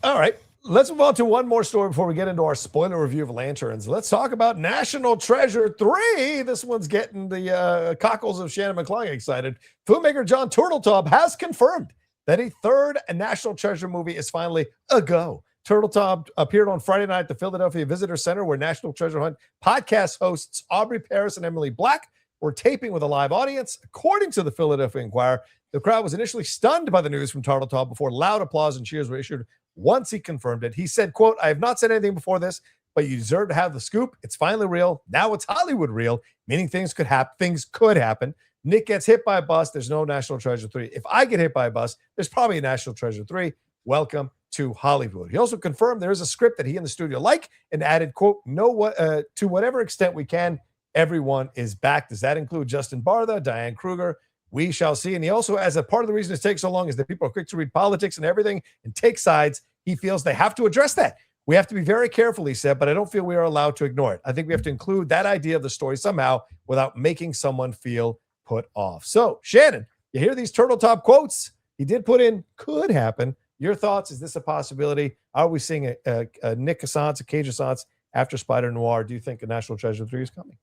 All right. Let's move on to one more story before we get into our spoiler review of Lanterns. Let's talk about National Treasure 3. This one's getting the cockles of Shannon McClung excited. Filmmaker John Turteltaub has confirmed that a third National Treasure movie is finally a go. Turteltaub appeared on Friday night at the Philadelphia Visitor Center, where National Treasure Hunt podcast hosts Aubrey Paris and Emily Black were taping with a live audience. According to the Philadelphia Inquirer, the crowd was initially stunned by the news from Turteltaub before loud applause and cheers were issued once he confirmed it. He said, quote, "I have not said anything before this, but you deserve to have the scoop. It's finally real. Now it's Hollywood real," meaning things could happen. Nick gets hit by a bus. There's no National Treasure 3. If I get hit by a bus, there's probably a National Treasure 3. Welcome to Hollywood. He also confirmed there is a script that he and the studio like and added, quote, to whatever extent we can, everyone is back. Does that include Justin Bartha, Diane Kruger? We shall see. And he also, as a part of the reason it takes so long is that people are quick to read politics and everything and take sides. He feels they have to address that. We have to be very careful, he said, but I don't feel we are allowed to ignore it. I think we have to include that idea of the story somehow without making someone feel put off. So, Shannon, you hear these Turteltaub quotes? He did put in, could happen. Your thoughts? Is this a possibility? Are we seeing a Nick Assance, a Cage Assance after Spider Noir? Do you think a National Treasure 3 is coming?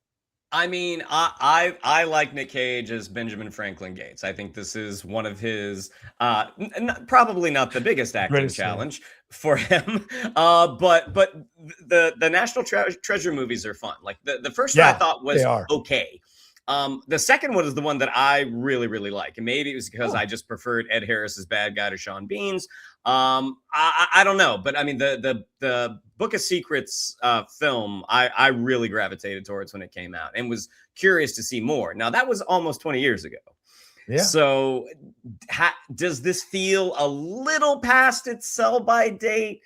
I mean, I like Nick Cage as Benjamin Franklin Gates. I think this is one of his probably not the biggest acting challenge for him. But the National Treasure movies are fun. Like the first one I thought was okay. The second one is the one that I really, really like. And maybe it was because I just preferred Ed Harris's bad guy to Sean Bean's. I don't know. But I mean, the Book of Secrets film, I really gravitated towards when it came out and was curious to see more. Now, that was almost 20 years ago. Yeah. So does this feel a little past its sell-by date?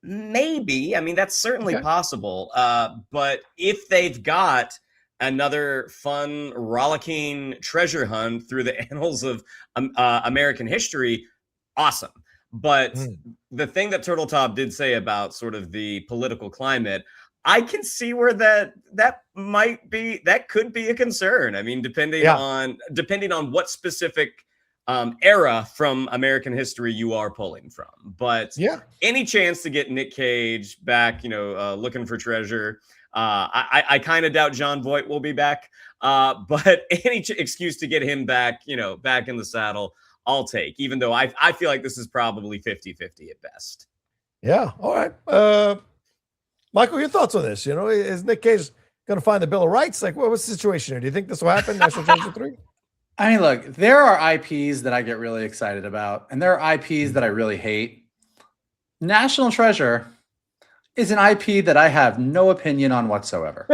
Maybe. I mean, that's certainly possible. But if they've got another fun, rollicking treasure hunt through the annals of American history, awesome. But the thing that Turteltaub did say about sort of the political climate, I can see where that could be a concern. I mean, depending on what specific era from American history you are pulling from. But any chance to get Nick Cage back, looking for treasure. I kind of doubt Jon Voight will be back, but any excuse to get him back, back in the saddle, I'll take, even though I feel like this is probably 50-50 at best. Yeah. All right. Michael, your thoughts on this? Is Nick Cage going to find the Bill of Rights? Like, what's the situation here? Do you think this will happen? National Treasure 3? I mean, look, there are IPs that I get really excited about, and there are IPs that I really hate. National Treasure is an IP that I have no opinion on whatsoever.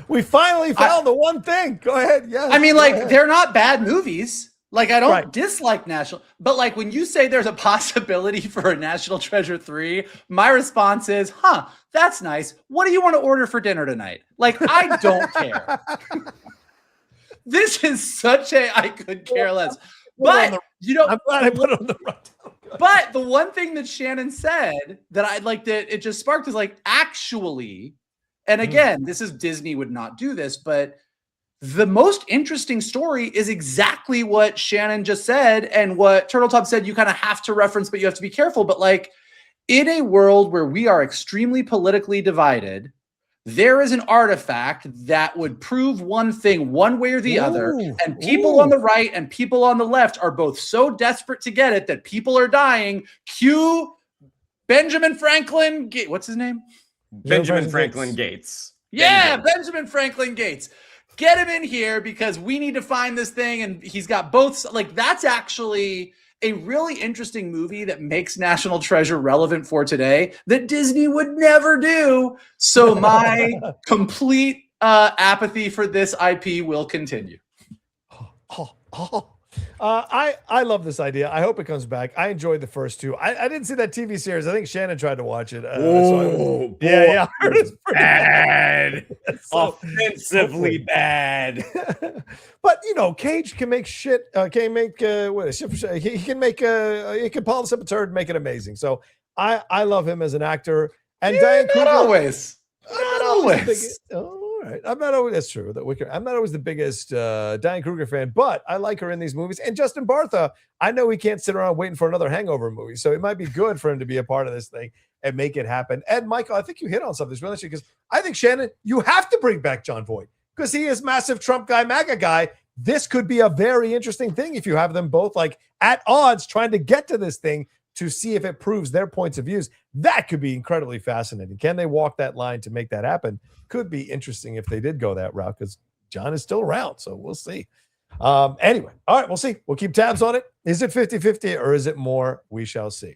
We finally found the one thing. Go ahead. Yes. I mean, they're not bad movies. Like, I don't dislike National, but like when you say there's a possibility for a National Treasure 3, my response is, that's nice. What do you want to order for dinner tonight? Like, I don't care. This is such I could care less. But, I'm glad I put it on the right. But the one thing that Shannon said that I like that it just sparked is like, actually, and again, this is Disney would not do this, but the most interesting story is exactly what Shannon just said and what Turteltaub said you kind of have to reference, but you have to be careful. But like in a world where we are extremely politically divided, there is an artifact that would prove one thing one way or the other. And people on the right and people on the left are both so desperate to get it that people are dying. Cue Benjamin Franklin. What's his name? Benjamin Franklin Gates. Yeah, Benjamin Franklin Gates. Get him in here because we need to find this thing. And he's got both. Like, that's actually a really interesting movie that makes National Treasure relevant for today that Disney would never do. So my complete apathy for this IP will continue. I love this idea. I hope it comes back. I enjoyed the first two. I didn't see that TV series. I think Shannon tried to watch it. Yeah. I heard it's pretty bad. So, offensively bad. But Cage can make shit. Can make he can make he can polish up a turd and make it amazing. So I love him as an actor. And Diane Kruger, not always. Not always. All right. I'm not always. That's true. I'm not always the biggest Diane Kruger fan, but I like her in these movies. And Justin Bartha, I know he can't sit around waiting for another Hangover movie, so it might be good for him to be a part of this thing and make it happen. And Michael, I think you hit on something that's really interesting because I think Shannon, you have to bring back Jon Voight because he is massive Trump guy, MAGA guy. This could be a very interesting thing if you have them both like at odds trying to get to this thing to see if it proves their points of views. That could be incredibly fascinating. Can they walk that line to make that happen? Could be interesting if they did go that route because John is still around. So we'll see. Anyway, all right, we'll see. We'll keep tabs on it. Is it 50-50 or is it more? We shall see.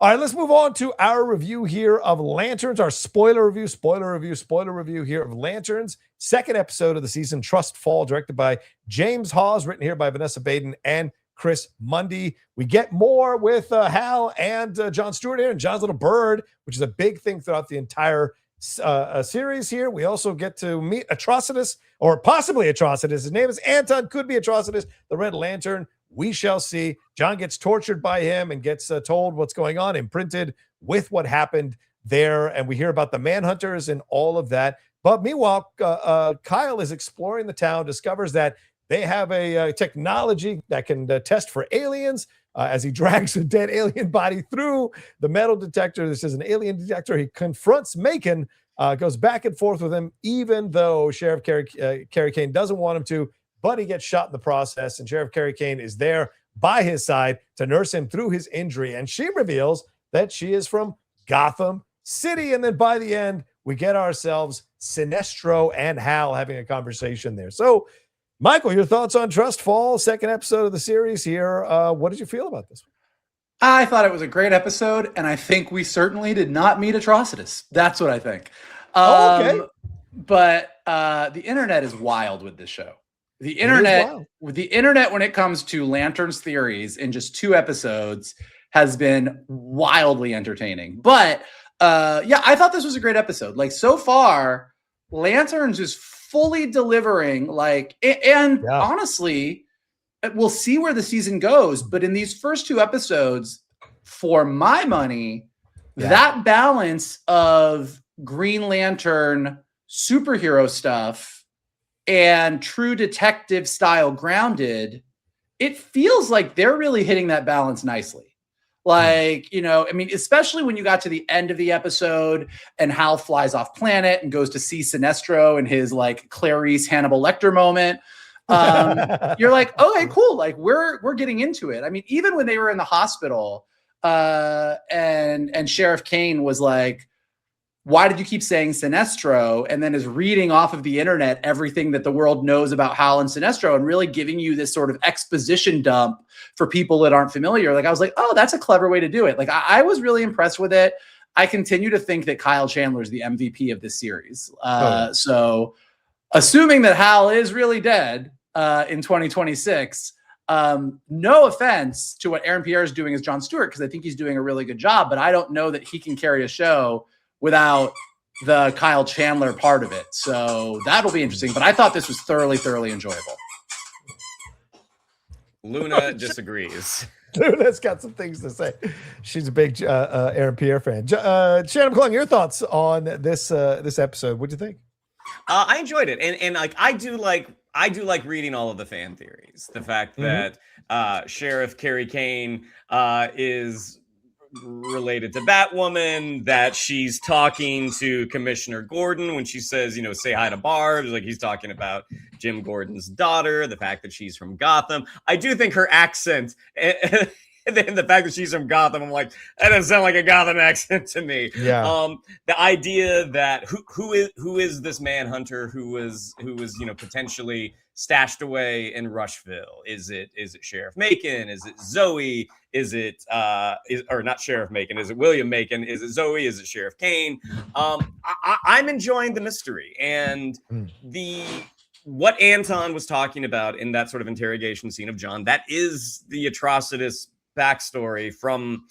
All right, let's move on to our review here of Lanterns, our spoiler review here of Lanterns. Second episode of the season, Trust Fall, directed by James Hawes, written here by Vanessa Baden and Chris Mundy. We get more with Hal and Jon Stewart here and John's little bird, which is a big thing throughout the entire series here. We also get to meet Atrocitus, or possibly Atrocitus. His name is Anton, could be Atrocitus, the Red Lantern. We shall see. John gets tortured by him and gets told what's going on, imprinted with what happened there. And we hear about the Manhunters and all of that. But meanwhile, Kyle is exploring the town, discovers that they have a technology that can test for aliens. As he drags a dead alien body through the metal detector. This is an alien detector. He confronts Macon, goes back and forth with him, even though Sheriff Carrie Kane doesn't want him to, but he gets shot in the process, and Sheriff Carrie Kane is there by his side to nurse him through his injury, and she reveals that she is from Gotham City, and then by the end, we get ourselves Sinestro and Hal having a conversation there. So, Michael, your thoughts on Trust Fall, second episode of the series here. What did you feel about this one? I thought it was a great episode, and I think we certainly did not meet Atrocitus. That's what I think. Okay. But the internet is wild with this show. The internet, when it comes to Lanterns theories in just 2 episodes, has been wildly entertaining. But yeah, I thought this was a great episode. Like, so far, Lanterns is fully delivering, honestly, we'll see where the season goes, but in these first 2 episodes, for my money, that balance of Green Lantern superhero stuff and true detective style grounded, it feels like they're really hitting that balance nicely. Like, especially when you got to the end of the episode and Hal flies off planet and goes to see Sinestro in his like Clarice Hannibal Lecter moment. You're like, okay, cool. Like we're getting into it. I mean, even when they were in the hospital and Sheriff Kane was like, why did you keep saying Sinestro? And then is reading off of the internet everything that the world knows about Hal and Sinestro and really giving you this sort of exposition dump for people that aren't familiar. Like, I was like, oh, that's a clever way to do it. Like, I was really impressed with it. I continue to think that Kyle Chandler is the MVP of this series. So assuming that Hal is really dead in 2026, no offense to what Aaron Pierre is doing as Jon Stewart, because I think he's doing a really good job, but I don't know that he can carry a show without the Kyle Chandler part of it. So that'll be interesting. But I thought this was thoroughly, thoroughly enjoyable. Luna disagrees. Luna's got some things to say. She's a big Aaron Pierre fan. Shannon McClung, your thoughts on this episode? What'd you think? I enjoyed it, and like I do like reading all of the fan theories. The fact that Sheriff Carrie Kane is related to Batwoman, that she's talking to Commissioner Gordon when she says, say hi to Barb, like he's talking about Jim Gordon's daughter, the fact that she's from Gotham. I do think her accent And then the fact that she's from Gotham, I'm like, that doesn't sound like a Gotham accent to me. Yeah. The idea that who is this manhunter who was potentially stashed away in Rushville? Is it Sheriff Macon? Is it Zoe? Is it or not Sheriff Macon? Is it William Macon? Is it Zoe? Is it Sheriff Kane? I'm enjoying the mystery and what Anton was talking about in that sort of interrogation scene of John. That is the Atrocitus backstory from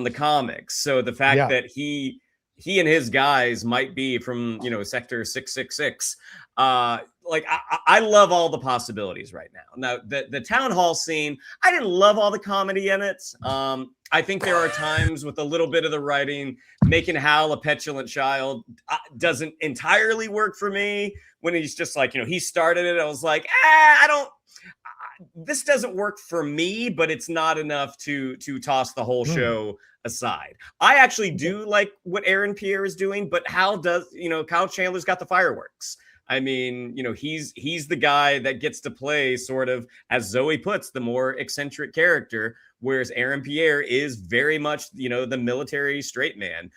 the comics. So the fact that he and his guys might be from Sector 666. I love all the possibilities right now. Now the town hall scene, I didn't love all the comedy in it. I think there are times with a little bit of the writing making Hal a petulant child doesn't entirely work for me. When he's just like, he started it, I was like, this doesn't work for me, but it's not enough to toss the whole show aside. I actually do like what Aaron Pierre is doing, but Kyle Chandler's got the fireworks. I mean, he's the guy that gets to play sort of, as Zoe puts, the more eccentric character, whereas Aaron Pierre is very much, the military straight man.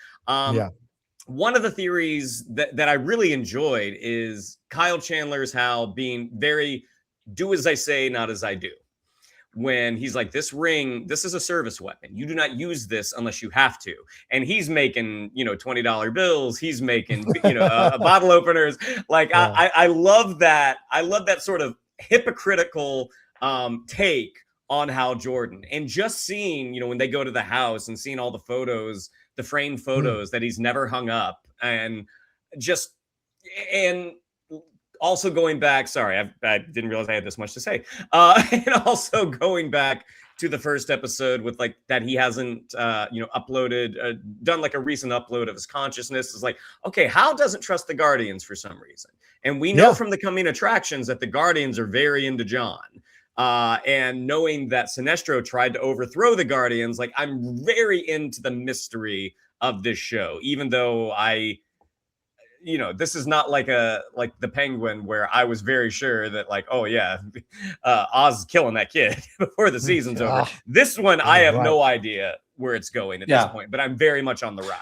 One of the theories that I really enjoyed is Kyle Chandler's Hal being very do as I say, not as I do. When he's like, this ring, this is a service weapon. You do not use this unless you have to. And he's making, $20 bills. He's making, bottle openers. Like, I love that. I love that sort of hypocritical take on Hal Jordan. And just seeing, when they go to the house and seeing all the photos, the framed photos that he's never hung up, and also going back, sorry, I didn't realize I had this much to say. And also going back to the first episode with like that he hasn't, uploaded, done like a recent upload of his consciousness is like, okay, Hal doesn't trust the Guardians for some reason. And we know from the coming attractions that the Guardians are very into John. And knowing that Sinestro tried to overthrow the Guardians, like I'm very into the mystery of this show, even though this is not like the Penguin where I was very sure that like, oh yeah, Oz is killing that kid before the season's over. This one, I have no idea where it's going at this point, but I'm very much on the ride.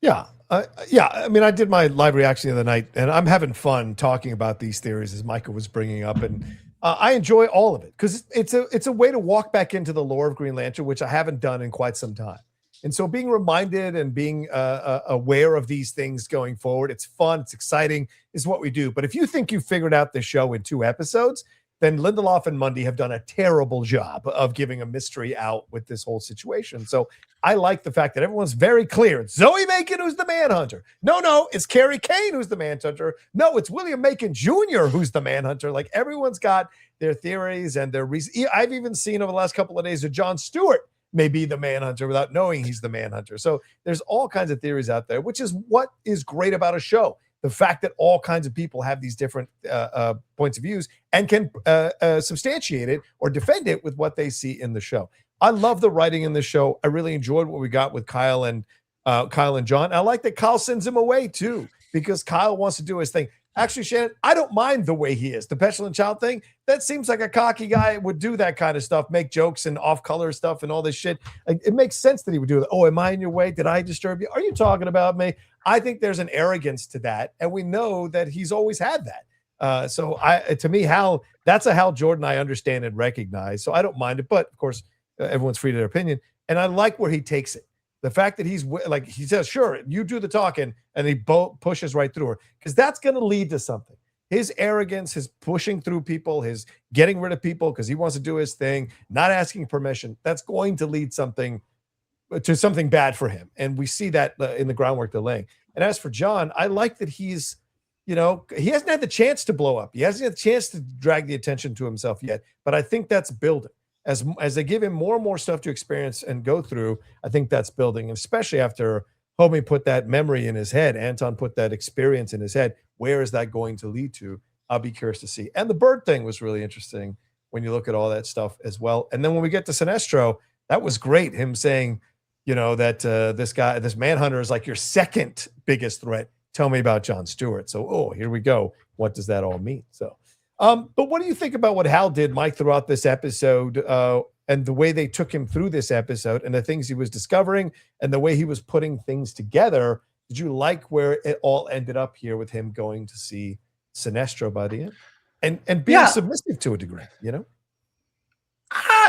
Yeah. I mean, I did my live reaction the other night, and I'm having fun talking about these theories as Micah was bringing up, and I enjoy all of it because it's a way to walk back into the lore of Green Lantern, which I haven't done in quite some time. And so being reminded and being aware of these things going forward, it's fun, it's exciting, is what we do. But if you think you figured out the show in 2 episodes, then Lindelof and Mundy have done a terrible job of giving a mystery out with this whole situation. So I like the fact that everyone's very clear. It's Zoe Macon who's the manhunter. No, it's Carrie Kane who's the manhunter. No, it's William Macon Jr. who's the manhunter. Like everyone's got their theories and their reasons. I've even seen over the last couple of days that Jon Stewart may be the manhunter without knowing he's the manhunter. So there's all kinds of theories out there, which is what is great about a show. The fact that all kinds of people have these different points of views and can substantiate it or defend it with what they see in the show. I love the writing in the show. I really enjoyed what we got with Kyle and John. I like that Kyle sends him away too, because Kyle wants to do his thing. Actually, Shannon, I don't mind the way he is. The petulant child thing, that seems like a cocky guy would do that kind of stuff, make jokes and off-color stuff and all this shit. Like, it makes sense that he would do that. Oh, am I in your way? Did I disturb you? Are you talking about me? I think there's an arrogance to that, and we know that he's always had that. To me, Hal, that's a Hal Jordan I understand and recognize, so I don't mind it. But, of course, everyone's free to their opinion, and I like where he takes it. The fact that he's like, he says, sure, you do the talking, and he pushes right through her, because that's going to lead to something. His arrogance, his pushing through people, his getting rid of people because he wants to do his thing, not asking permission, that's going to lead to something bad for him. And we see that in the groundwork they're laying. And as for John, I like that he's, he hasn't had the chance to blow up. He hasn't had the chance to drag the attention to himself yet, but I think that's building. As they give him more and more stuff to experience and go through, I think that's building, and especially after Homie put that memory in his head, Anton put that experience in his head. Where is that going to lead to? I'll be curious to see. And the bird thing was really interesting when you look at all that stuff as well. And then when we get to Sinestro, that was great. Him saying, that this manhunter is like your second biggest threat. Tell me about Jon Stewart. So, here we go. What does that all mean? So. But what do you think about what Hal did, Mike, throughout this episode? and the way they took him through this episode and the things he was discovering and the way he was putting things together. Did you like where it all ended up here with him going to see Sinestro by the end and being submissive to a degree, you know?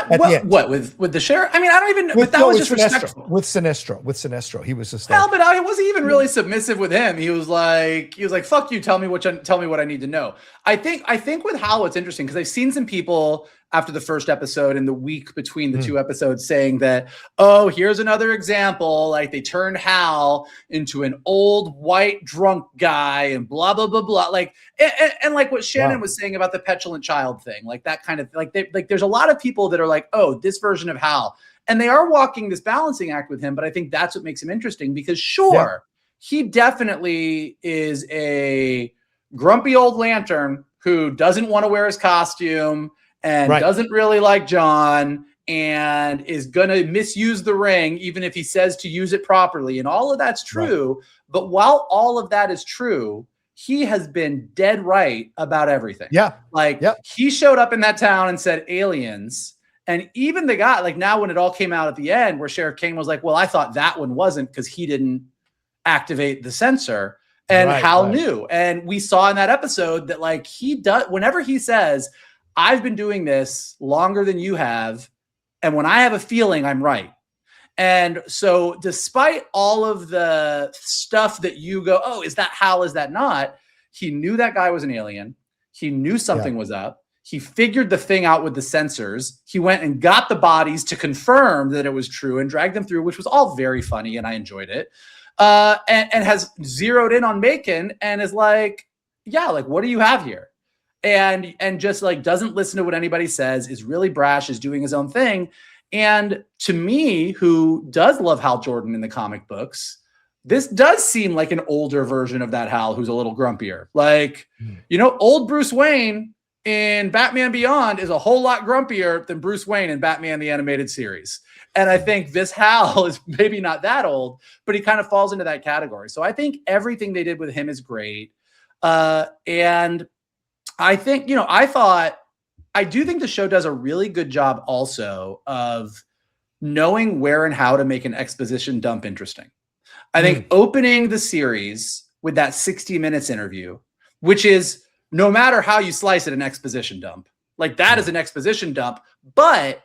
What with the sheriff? I mean, I don't even. But that was just respectful. With Sinestro, he was just. Well, but I wasn't even really submissive with him. He was like, "Fuck you, tell me what I need to know." I think with Hal, it's interesting because I've seen some people after the first episode in the week between the two episodes saying that, oh, here's another example. Like they turned Hal into an old white drunk guy and blah, blah, blah, blah. Like, and like what Shannon was saying about the petulant child thing, like that kind of like there's a lot of people that are like, oh, this version of Hal. And they are walking this balancing act with him. But I think that's what makes him interesting because he definitely is a grumpy old lantern who doesn't want to wear his costume and doesn't really like John and is going to misuse the ring, even if he says to use it properly. And all of that's true. Right. But while all of that is true, he has been dead right about everything. Yeah. Like he showed up in that town and said aliens. And even the guy, like now when it all came out at the end where Sheriff Kane was like, well, I thought that one wasn't because he didn't activate the sensor. And Hal knew. And we saw in that episode that like he does, whenever he says, I've been doing this longer than you have. And when I have a feeling, I'm right. And so despite all of the stuff that you go, oh, is that Hal? Is that not? He knew that guy was an alien. He knew something was up. He figured the thing out with the sensors. He went and got the bodies to confirm that it was true and dragged them through, which was all very funny. And I enjoyed it. And has zeroed in on Macon and is like, yeah, like, what do you have here? And just like doesn't listen to what anybody says, is really brash, is doing his own thing. And to me, who does love Hal Jordan in the comic books, this does seem like an older version of that Hal who's a little grumpier. Like, you know, old Bruce Wayne in Batman Beyond is a whole lot grumpier than Bruce Wayne in Batman the Animated Series. And I think this Hal is maybe not that old, but he kind of falls into that category. So I think everything they did with him is great. And I think, you know, I do think the show does a really good job also of knowing where and how to make an exposition dump interesting. I think opening the series with that 60 minutes interview, which is no matter how you slice it, an exposition dump, like that is an exposition dump, but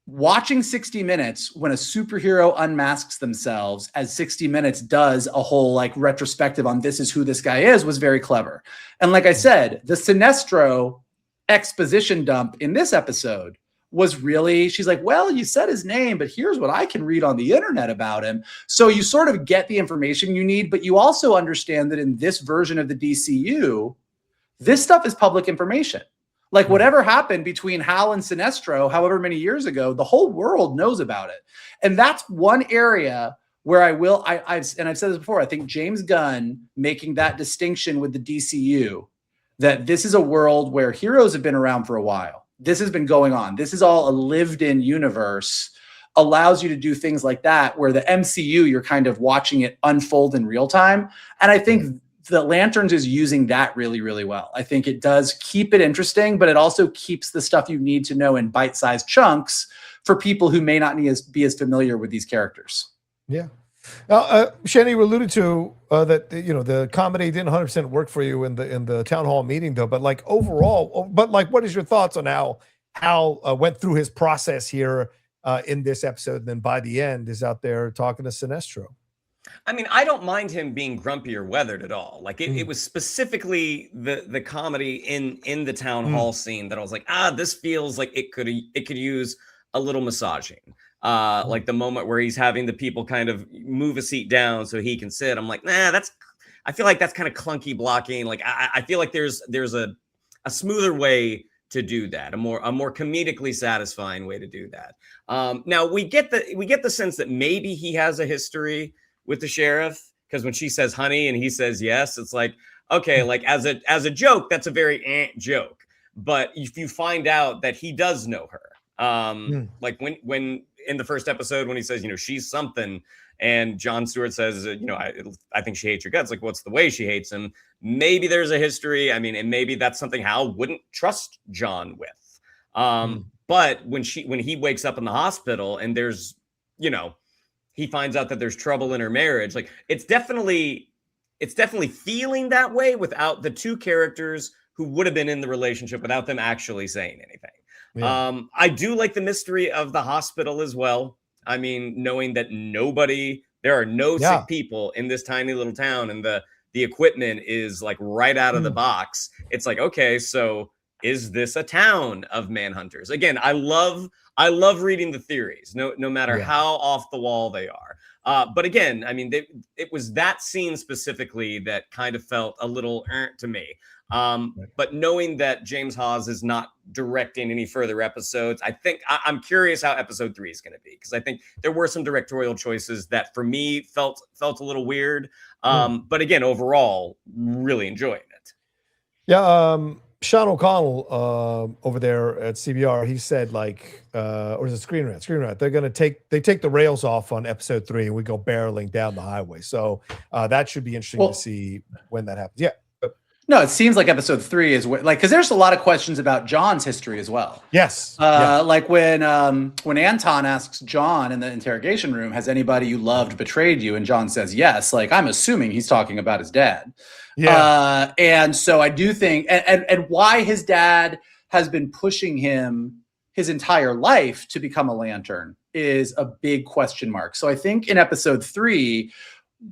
watching 60 minutes when a superhero unmasks themselves, as 60 Minutes does a whole like retrospective on this is who this guy is, was very clever. And like I said, the Sinestro exposition dump in this episode was really, she's like, well, you said his name, but here's what I can read on the internet about him. So you sort of get the information you need, but you also understand that in this version of the DCU, this stuff is public information. Like whatever happened between Hal and Sinestro, however many years ago, the whole world knows about it. And that's one area where I've said this before, I think James Gunn making that distinction with the DCU, that this is a world where heroes have been around for a while. This has been going on. This is all a lived in universe, allows you to do things like that, where the MCU, you're kind of watching it unfold in real time. And I think the Lanterns is using that really, really well. I think it does keep it interesting, but it also keeps the stuff you need to know in bite-sized chunks for people who may not be as familiar with these characters. Yeah. Now, Shannon, you alluded to that, you know, the comedy didn't 100% work for you in the town hall meeting, though. But like overall, what is your thoughts on how Hal went through his process here in this episode, and then by the end is out there talking to Sinestro? I mean, I don't mind him being grumpy or weathered at all. Like it was specifically the comedy in the town hall scene that I was like, this feels like it could use a little massaging. Like the moment where he's having the people kind of move a seat down so he can sit. I'm like, I feel like that's kind of clunky blocking. Like I feel like there's a smoother way to do that, a more comedically satisfying way to do that. Now we get the sense that maybe he has a history with the sheriff, because when she says honey and he says yes, it's like, okay, like as a joke, that's a very joke. But if you find out that he does know her, like when in the first episode when he says, you know, she's something, and Jon Stewart says, you know, I think she hates your guts. Like, what's the way she hates him? Maybe there's a history. I mean, and maybe that's something Hal wouldn't trust John with. But when he wakes up in the hospital and there's, you know, he finds out that there's trouble in her marriage, like it's definitely feeling that way without the two characters who would have been in the relationship without them actually saying anything. Yeah. I do like the mystery of the hospital as well. I mean, knowing that there are no sick people in this tiny little town, and the equipment is like right out of the box. It's like, okay, so is this a town of manhunters? Again, I love reading the theories, no matter how off the wall they are. But again, I mean, it was that scene specifically that kind of felt a little to me. But knowing that James Hawes is not directing any further episodes, I think I'm curious how episode 3 is going to be, because I think there were some directorial choices that for me felt a little weird. But again, overall, really enjoying it. Yeah. Sean O'Connell over there at CBR, he said like, or is it Screen Rant? They're going to take the rails off on episode 3 and we go barreling down the highway. So that should be interesting to see when that happens. Yeah. No, it seems like episode 3 is like, because there's a lot of questions about John's history as well. Yes. Like when Anton asks John in the interrogation room, has anybody you loved betrayed you? And John says yes. Like, I'm assuming he's talking about his dad. Yeah. And so I do think, and why his dad has been pushing him his entire life to become a lantern is a big question mark. So I think in episode 3,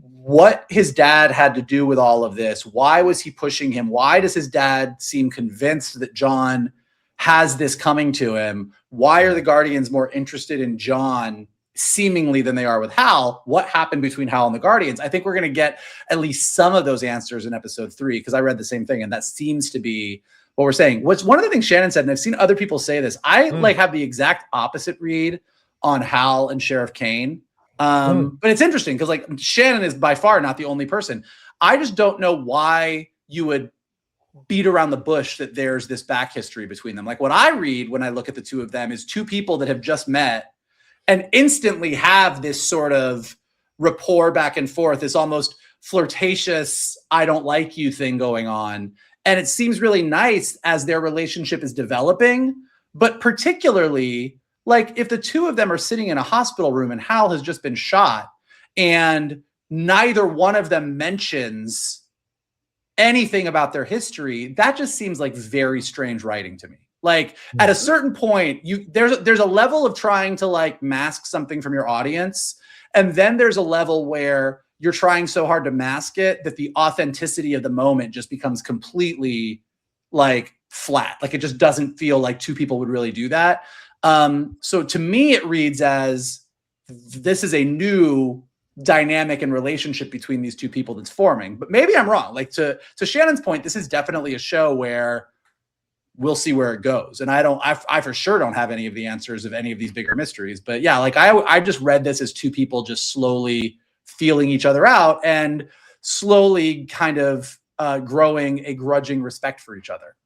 what his dad had to do with all of this, why was he pushing him? Why does his dad seem convinced that John has this coming to him? Why are the Guardians more interested in John seemingly than they are with Hal? What happened between Hal and the Guardians? I think we're going to get at least some of those answers in episode 3, because I read the same thing, and that seems to be what we're saying. What's one of the things Shannon said, and I've seen other people say this, I like have the exact opposite read on Hal and Sheriff Kane. But it's interesting because like Shannon is by far not the only person. I just don't know why you would beat around the bush that there's this back history between them. Like what I read when I look at the two of them is two people that have just met and instantly have this sort of rapport back and forth, this almost flirtatious, I don't like you thing going on. And it seems really nice as their relationship is developing, but particularly like if the two of them are sitting in a hospital room and Hal has just been shot and neither one of them mentions anything about their history, that just seems like very strange writing to me. Like at a certain point, there's a level of trying to like mask something from your audience. And then there's a level where you're trying so hard to mask it that the authenticity of the moment just becomes completely like flat. Like it just doesn't feel like two people would really do that. So to me, it reads as this is a new dynamic and relationship between these two people that's forming, but maybe I'm wrong. Like to Shannon's point, this is definitely a show where we'll see where it goes. And I for sure don't have any of the answers of any of these bigger mysteries, but yeah, like I just read this as two people just slowly feeling each other out and slowly kind of growing a grudging respect for each other.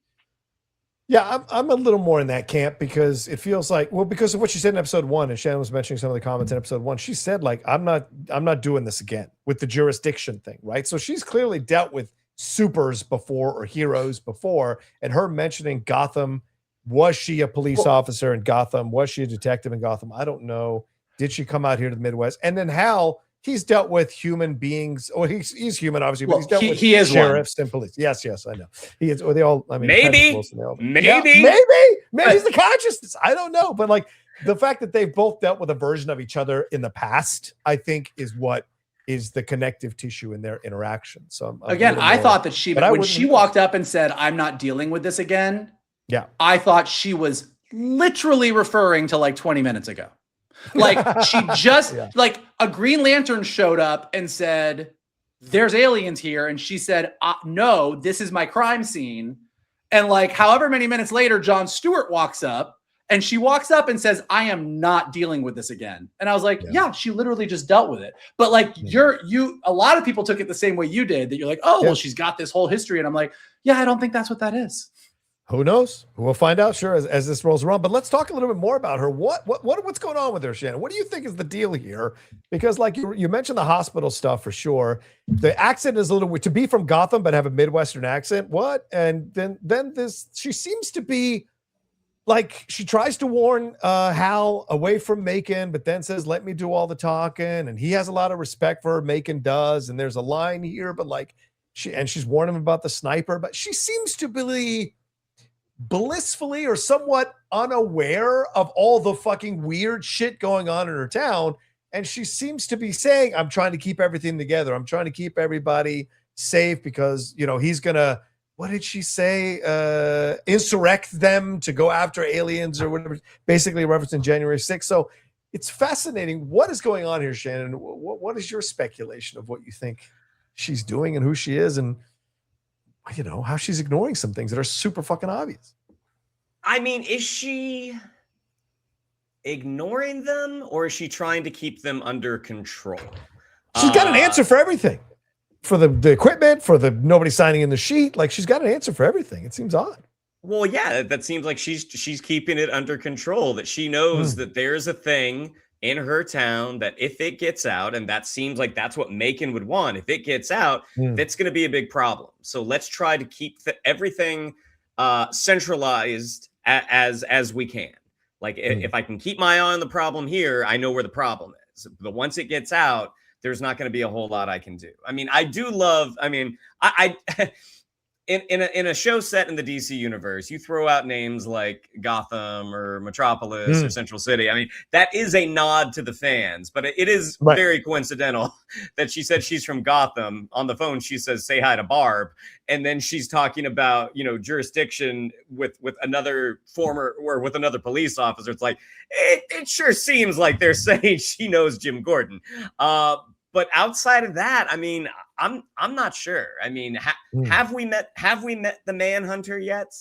Yeah, I'm a little more in that camp because it feels like, well, because of what she said in episode 1, and Shannon was mentioning some of the comments in episode 1, she said like, I'm not doing this again with the jurisdiction thing, right? So she's clearly dealt with supers before or heroes before, and her mentioning Gotham, was she a police officer in Gotham? Was she a detective in Gotham? I don't know. Did she come out here to the Midwest? And then Hal, he's dealt with human beings. Oh, he's human, obviously, but he's dealt with sheriffs and police. Yes, I know. He is. Or they all. I mean, maybe he's the consciousness. I don't know, but like the fact that they've both dealt with a version of each other in the past, I think, is what is the connective tissue in their interaction. So again, I thought that when she walked up and said, "I'm not dealing with this again." Yeah, I thought she was literally referring to like 20 minutes ago. Like she just like a Green Lantern showed up and said, there's aliens here. And she said, no, this is my crime scene. And like, however many minutes later, Jon Stewart walks up and she walks up and says, I am not dealing with this again. And I was like, yeah, she literally just dealt with it. But like a lot of people took it the same way you did, that you're like, oh, well, she's got this whole history. And I'm like, yeah, I don't think that's what that is. Who knows? We'll find out, sure, as this rolls around. But let's talk a little bit more about her. What's going on with her, Shannon? What do you think is the deal here? Because, like you mentioned, the hospital stuff for sure. The accent is a little weird. To be from Gotham but have a Midwestern accent. What? And then this, she seems to be like she tries to warn Hal away from Macon, but then says, let me do all the talking. And he has a lot of respect for her. Macon does. And there's a line here, but like she's warned him about the sniper, but she seems to be blissfully or somewhat unaware of all the fucking weird shit going on in her town. And she seems to be saying, I'm trying to keep everything together. I'm trying to keep everybody safe because, you know, he's going to, what did she say? Insurrect them to go after aliens or whatever, basically referencing January 6th. So it's fascinating. What is going on here, Shannon? What is your speculation of what you think she's doing and who she is and, you know, how she's ignoring some things that are super fucking obvious? I mean, is she ignoring them or is she trying to keep them under control? She's got an answer for everything. For the equipment, for the nobody signing in the sheet, like she's got an answer for everything. It seems odd. Well, yeah, that seems like she's keeping it under control, that she knows that there's a thing in her town that if it gets out, and that seems like that's what Macon would want, if it gets out, that's going to be a big problem. So let's try to keep everything centralized as we can. Like if I can keep my eye on the problem here, I know where the problem is. But once it gets out, there's not going to be a whole lot I can do. I mean, I do love, I mean, I in a show set in the DC universe, you throw out names like Gotham or Metropolis or Central City. I mean, that is a nod to the fans, but it is very coincidental that she said she's from Gotham. On the phone, she says, say hi to Barb. And then she's talking about, you know, jurisdiction with another with another police officer. It's like, it sure seems like they're saying she knows Jim Gordon. But outside of that, I mean, I'm not sure. I mean, have we met the Manhunter yet?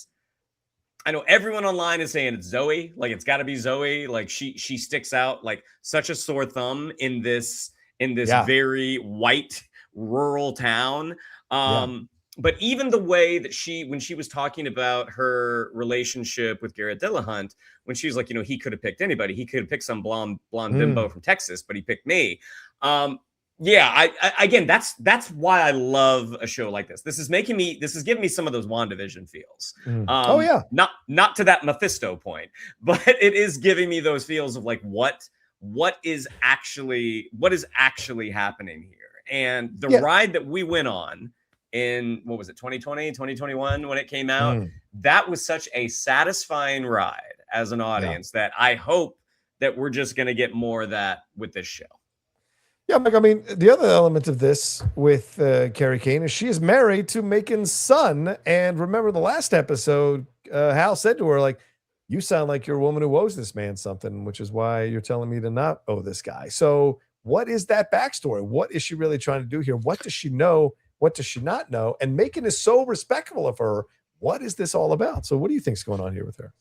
I know everyone online is saying it's Zoe. Like it's got to be Zoe. Like she sticks out like such a sore thumb in this very white rural town. But even the way that when she was talking about her relationship with Garrett Dillahunt, when she was like, you know, he could have picked anybody. He could have picked some blonde bimbo from Texas, but he picked me. Yeah, again, that's why I love a show like this. This is giving me some of those WandaVision feels. Not to that Mephisto point, but it is giving me those feels of like what is actually happening here. And the ride that we went on in, what was it, 2020, 2021 when it came out, that was such a satisfying ride as an audience that I hope that we're just going to get more of that with this show. Yeah, Mike, I mean, the other element of this with Carrie Kane is she is married to Macon's son. And remember the last episode, Hal said to her, like, you sound like you're a woman who owes this man something, which is why you're telling me to not owe this guy. So what is that backstory? What is she really trying to do here? What does she know? What does she not know? And Macon is so respectful of her. What is this all about? So what do you think's going on here with her?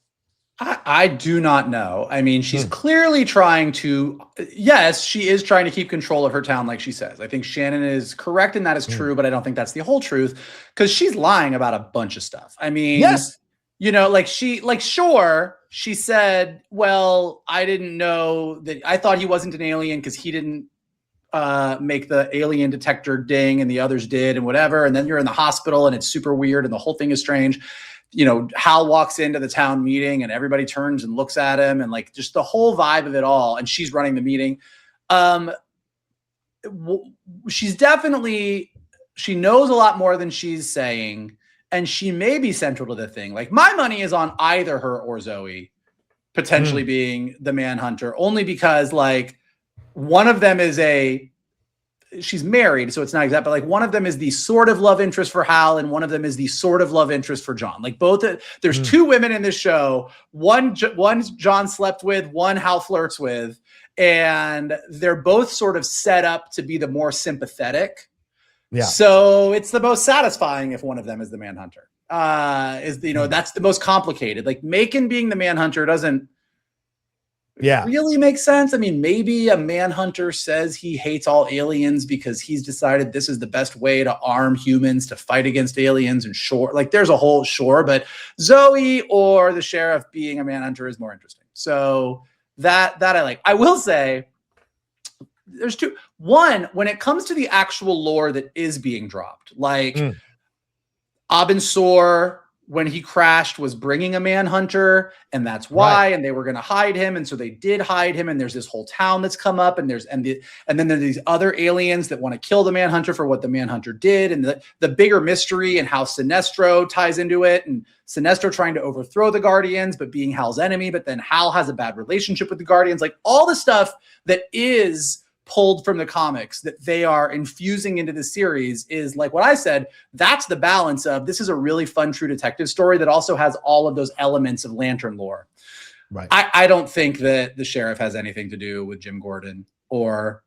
I do not know. I mean, she's clearly trying to, yes, she is trying to keep control of her town, like she says. I think Shannon is correct and that is true, but I don't think that's the whole truth because she's lying about a bunch of stuff. I mean, you know, sure, she said, well, I didn't know that. I thought he wasn't an alien because he didn't make the alien detector ding and the others did and whatever. And then you're in the hospital and it's super weird and the whole thing is strange. You know, Hal walks into the town meeting and everybody turns and looks at him and like just the whole vibe of it all. And she's running the meeting. She's definitely, she knows a lot more than she's saying. And she may be central to the thing. Like my money is on either her or Zoe potentially being the Manhunter, only because like one of them is she's married, so it's not exact, but like one of them is the sort of love interest for Hal and one of them is the sort of love interest for John. Like both, there's two women in this show. One John slept with, one Hal flirts with, and they're both sort of set up to be the more sympathetic. Yeah. So it's the most satisfying if one of them is the Manhunter. That's the most complicated. Like Macon being the Manhunter doesn't really make sense. I mean, maybe a Manhunter says he hates all aliens because he's decided this is the best way to arm humans to fight against aliens, and there's a whole but Zoe or the sheriff being a Manhunter is more interesting. So that I like. I will say there's two. One, when it comes to the actual lore that is being dropped, like Abin Sur when he crashed was bringing a manhunter, and that's why, and they were going to hide him, and so they did hide him, and there's this whole town that's come up, and then there's these other aliens that want to kill the manhunter for what the manhunter did, and the bigger mystery and how Sinestro ties into it, and Sinestro trying to overthrow the Guardians but being Hal's enemy, but then Hal has a bad relationship with the Guardians, like all the stuff that is pulled from the comics that they are infusing into the series is like what I said. That's the balance of this is a really fun true detective story that also has all of those elements of Lantern lore. Right. I don't think that the sheriff has anything to do with Jim Gordon or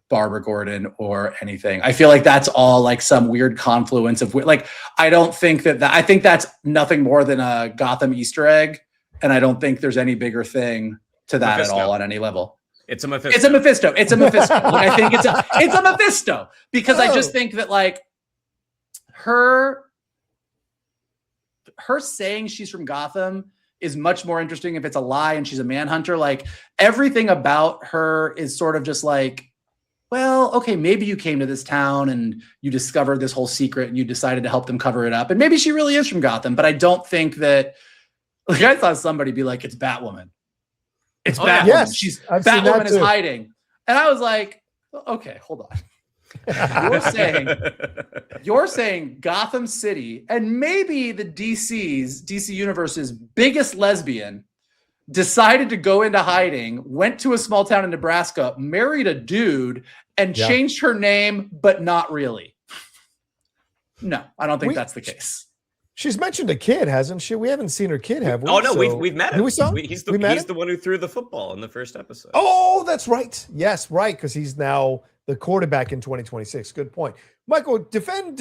Barbara Gordon or anything. I feel like that's all like some weird confluence of like, I don't think I think that's nothing more than a Gotham Easter egg. And I don't think there's any bigger thing to that at all on any level. It's a Mephisto. It's a Mephisto. It's a Mephisto. Like, I think it's a Mephisto because I just think that like her saying she's from Gotham is much more interesting if it's a lie and she's a manhunter. Like everything about her is sort of just like, well, okay, maybe you came to this town and you discovered this whole secret and you decided to help them cover it up. And maybe she really is from Gotham, but I don't think that, like I saw somebody be like, it's Batwoman. It's Batwoman. Yes, Batwoman is hiding. And I was like, okay, hold on. You're saying Gotham City and maybe the DC Universe's biggest lesbian decided to go into hiding, went to a small town in Nebraska, married a dude, and changed her name, but not really. No, I don't think that's the case. She's mentioned a kid, hasn't she? We haven't seen her kid, have we? Oh no, we've met him. We saw him? He's the one who threw the football in the first episode. Oh, that's right. Yes, right, because he's now the quarterback in 2026. Good point. Michael, defend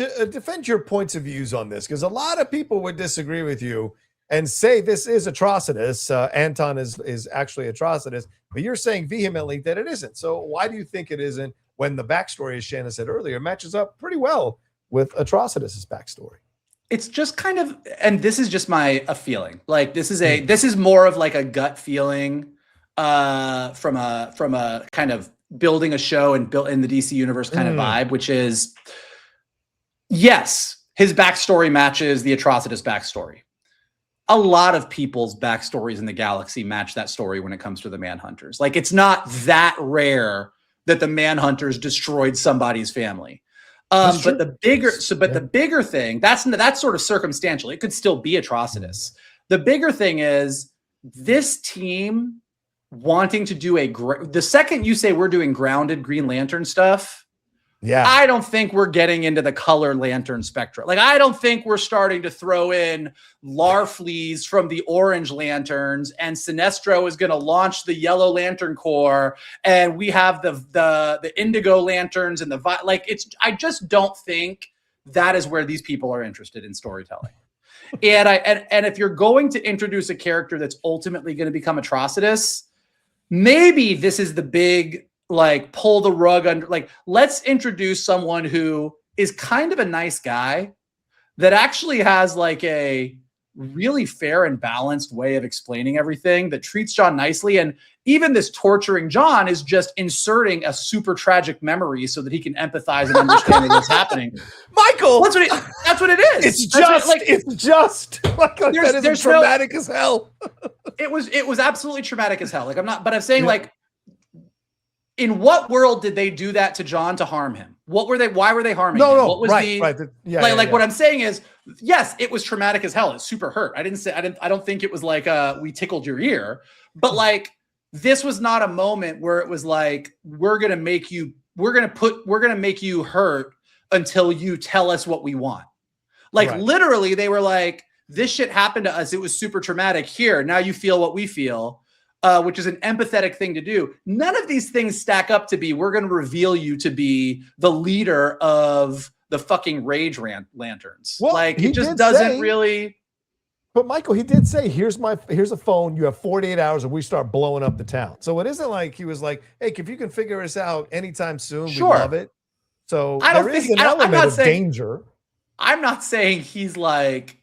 your points of views on this, because a lot of people would disagree with you and say this is atrocitus. Anton is actually atrocitus, but you're saying vehemently that it isn't. So why do you think it isn't when the backstory, as Shanna said earlier, matches up pretty well with Atrocitus's backstory? It's just kind of, and this is just a feeling. Like this is more of like a gut feeling from a kind of building a show and built in the DC universe kind of vibe, which is, yes, his backstory matches the Atrocitus backstory. A lot of people's backstories in the galaxy match that story when it comes to the Manhunters. Like it's not that rare that the Manhunters destroyed somebody's family. But the bigger thing, that's sort of circumstantial. It could still be Atrocitus. The bigger thing is this team wanting to do the second you say we're doing grounded Green Lantern stuff, I don't think we're getting into the color lantern spectrum. Like, I don't think we're starting to throw in Larfleeze from the Orange Lanterns, and Sinestro is going to launch the Yellow Lantern Corps, and we have the Indigo Lanterns and I just don't think that is where these people are interested in storytelling. And if you're going to introduce a character that's ultimately going to become Atrocitus, maybe this is the big, like, pull the rug under, like, let's introduce someone who is kind of a nice guy that actually has like a really fair and balanced way of explaining everything, that treats John nicely. And even this torturing John is just inserting a super tragic memory so that he can empathize and understand what's happening. Michael, that's what it is. It's just traumatic as hell. It was absolutely traumatic as hell. Like, I'm saying like, in what world did they do that to John to harm him? Why were they harming him? What was what I'm saying is, yes, it was traumatic as hell. It super hurt. I don't think it was like we tickled your ear, but like, this was not a moment where it was like, we're going to make you hurt until you tell us what we want. Like, literally, they were like, this shit happened to us. It was super traumatic. Here, now you feel what we feel. Which is an empathetic thing to do. None of these things stack up to be, we're going to reveal you to be the leader of the fucking Rage Lanterns. Well, like, it just doesn't really. But Michael, he did say, here's a phone. You have 48 hours and we start blowing up the town. So it isn't like he was like, hey, if you can figure us out anytime soon, we love it. So there is an element of danger. I'm not saying he's like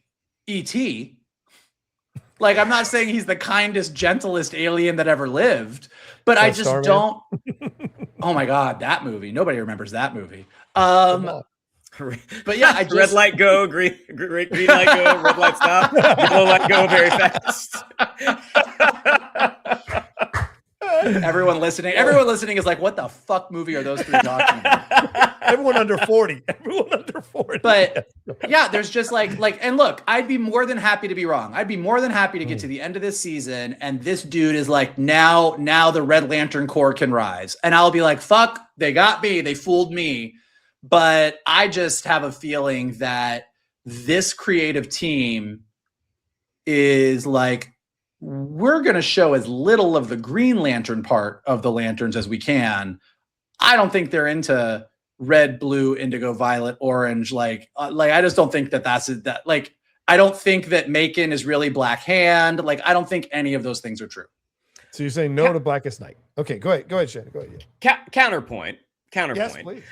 E.T., like, I'm not saying he's the kindest, gentlest alien that ever lived, but I just don't. Oh my God, that movie. Nobody remembers that movie. But yeah, I just red light go, green light go, red light stop, yellow light go very fast. everyone listening is like, what the fuck movie are those three talking about? Everyone under 40. Everyone under 40. But yeah, there's just like, and look, I'd be more than happy to be wrong. I'd be more than happy to get to the end of this season, and this dude is like, now the Red Lantern Corps can rise. And I'll be like, fuck, they got me, they fooled me. But I just have a feeling that this creative team is like, we're going to show as little of the Green Lantern part of the lanterns as we can. I don't think they're into red, blue, indigo, violet, orange. Like I just don't think that's like, I don't think that Macon is really Black Hand. Like, I don't think any of those things are true. So you're saying no to Blackest Night. Okay, go ahead, Shannon. Go ahead. Counterpoint. Yes, please.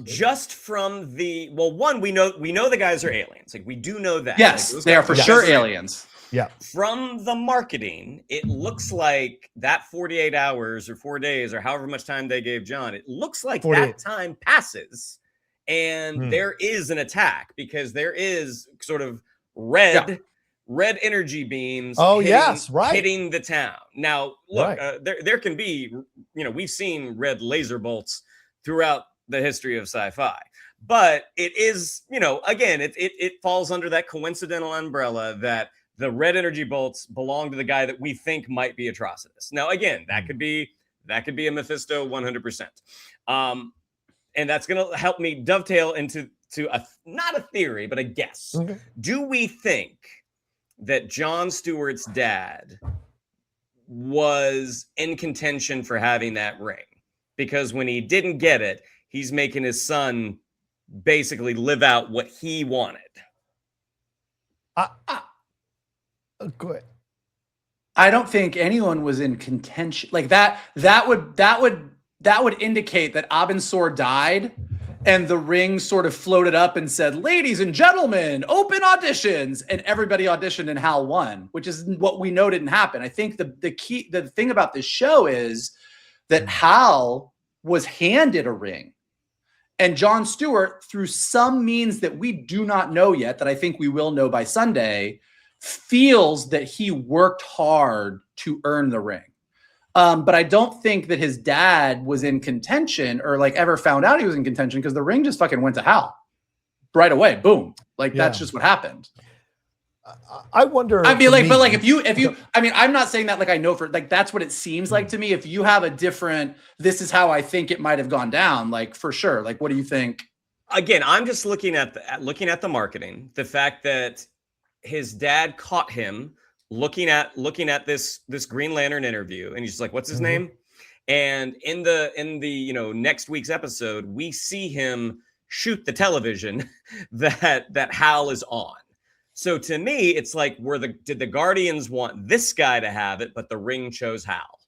Just from one, we know the guys are aliens. Like, we do know that. Yes, like, they are for sure aliens. Yeah. From the marketing, it looks like that 48 hours or 4 days or however much time they gave John, it looks like 48. that time passes and there is an attack because there is sort of red energy beams hitting the town. Now, look, there can be, we've seen red laser bolts throughout the history of sci-fi, but it is, again, it falls under that coincidental umbrella that the red energy bolts belong to the guy that we think might be Atrocitus. Now, again, that could be a Mephisto 100%. And that's going to help me dovetail into not a theory, but a guess. Okay. Do we think that Jon Stewart's dad was in contention for having that ring? Because when he didn't get it, he's making his son basically live out what he wanted. Good. I don't think anyone was in contention like that. That would indicate that Abensor died and the ring sort of floated up and said, ladies and gentlemen, open auditions. And everybody auditioned and Hal won, which is what we know didn't happen. I think the thing about this show is that Hal was handed a ring. And Jon Stewart, through some means that we do not know yet, that I think we will know by Sunday, feels that he worked hard to earn the ring. But I don't think that his dad was in contention or like ever found out he was in contention because the ring just fucking went to Hal right away. Boom. Like that's just what happened. I wonder. I mean, like, but like if you, I mean, I'm not saying that like I know for like that's what it seems like to me. If you have a different, this is how I think it might have gone down. Like for sure. Like, what do you think? Again, I'm just looking at the marketing, the fact that his dad caught him looking at this Green Lantern interview, and he's just like, "What's his name?" And in the next week's episode, we see him shoot the television that Hal is on. So to me, it's like, did the Guardians want this guy to have it, but the ring chose Hal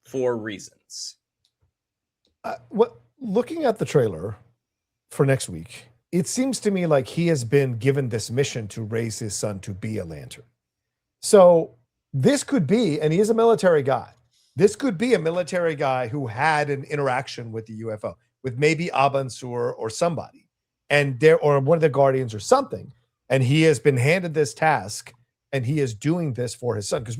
for reasons? Looking at the trailer for next week, it seems to me like he has been given this mission to raise his son to be a Lantern. So this could be, and he is a military guy. This could be a military guy who had an interaction with the UFO, with maybe Abansur or somebody, or one of the Guardians or something. And he has been handed this task, and he is doing this for his son. Because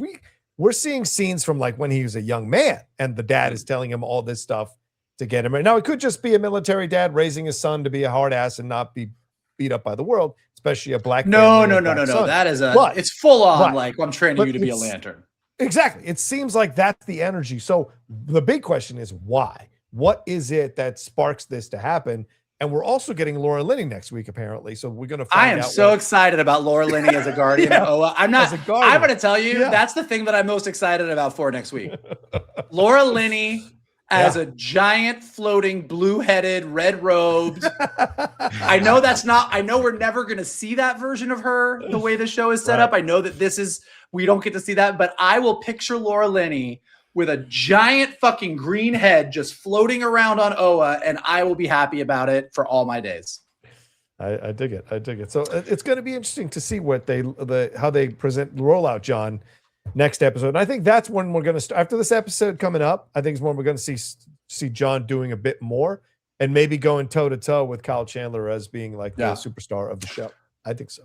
we're seeing scenes from like when he was a young man, and the dad is telling him all this stuff to get him. Now, it could just be a military dad raising his son to be a hard ass and not be beat up by the world, especially a black. No. That is it's full on like, I'm training you to be a Lantern. Exactly. It seems like that's the energy. So the big question is why? What is it that sparks this to happen? And we're also getting Laura Linney next week, apparently. So we're going to find out. I am so excited about Laura Linney as a Guardian. I'm going to tell you, that's the thing that I'm most excited about for next week. Laura Linney as a giant floating blue-headed, red-robed. I know we're never going to see that version of her the way the show is set up. I know that we don't get to see that, but I will picture Laura Linney with a giant fucking green head just floating around on Oa, and I will be happy about it for all my days. I dig it. So it's going to be interesting to see what how they present rollout John next episode. And I think that's when we're going to start after this episode coming up. I think it's when we're going to see John doing a bit more and maybe going toe to toe with Kyle Chandler as being like the superstar of the show. I think so.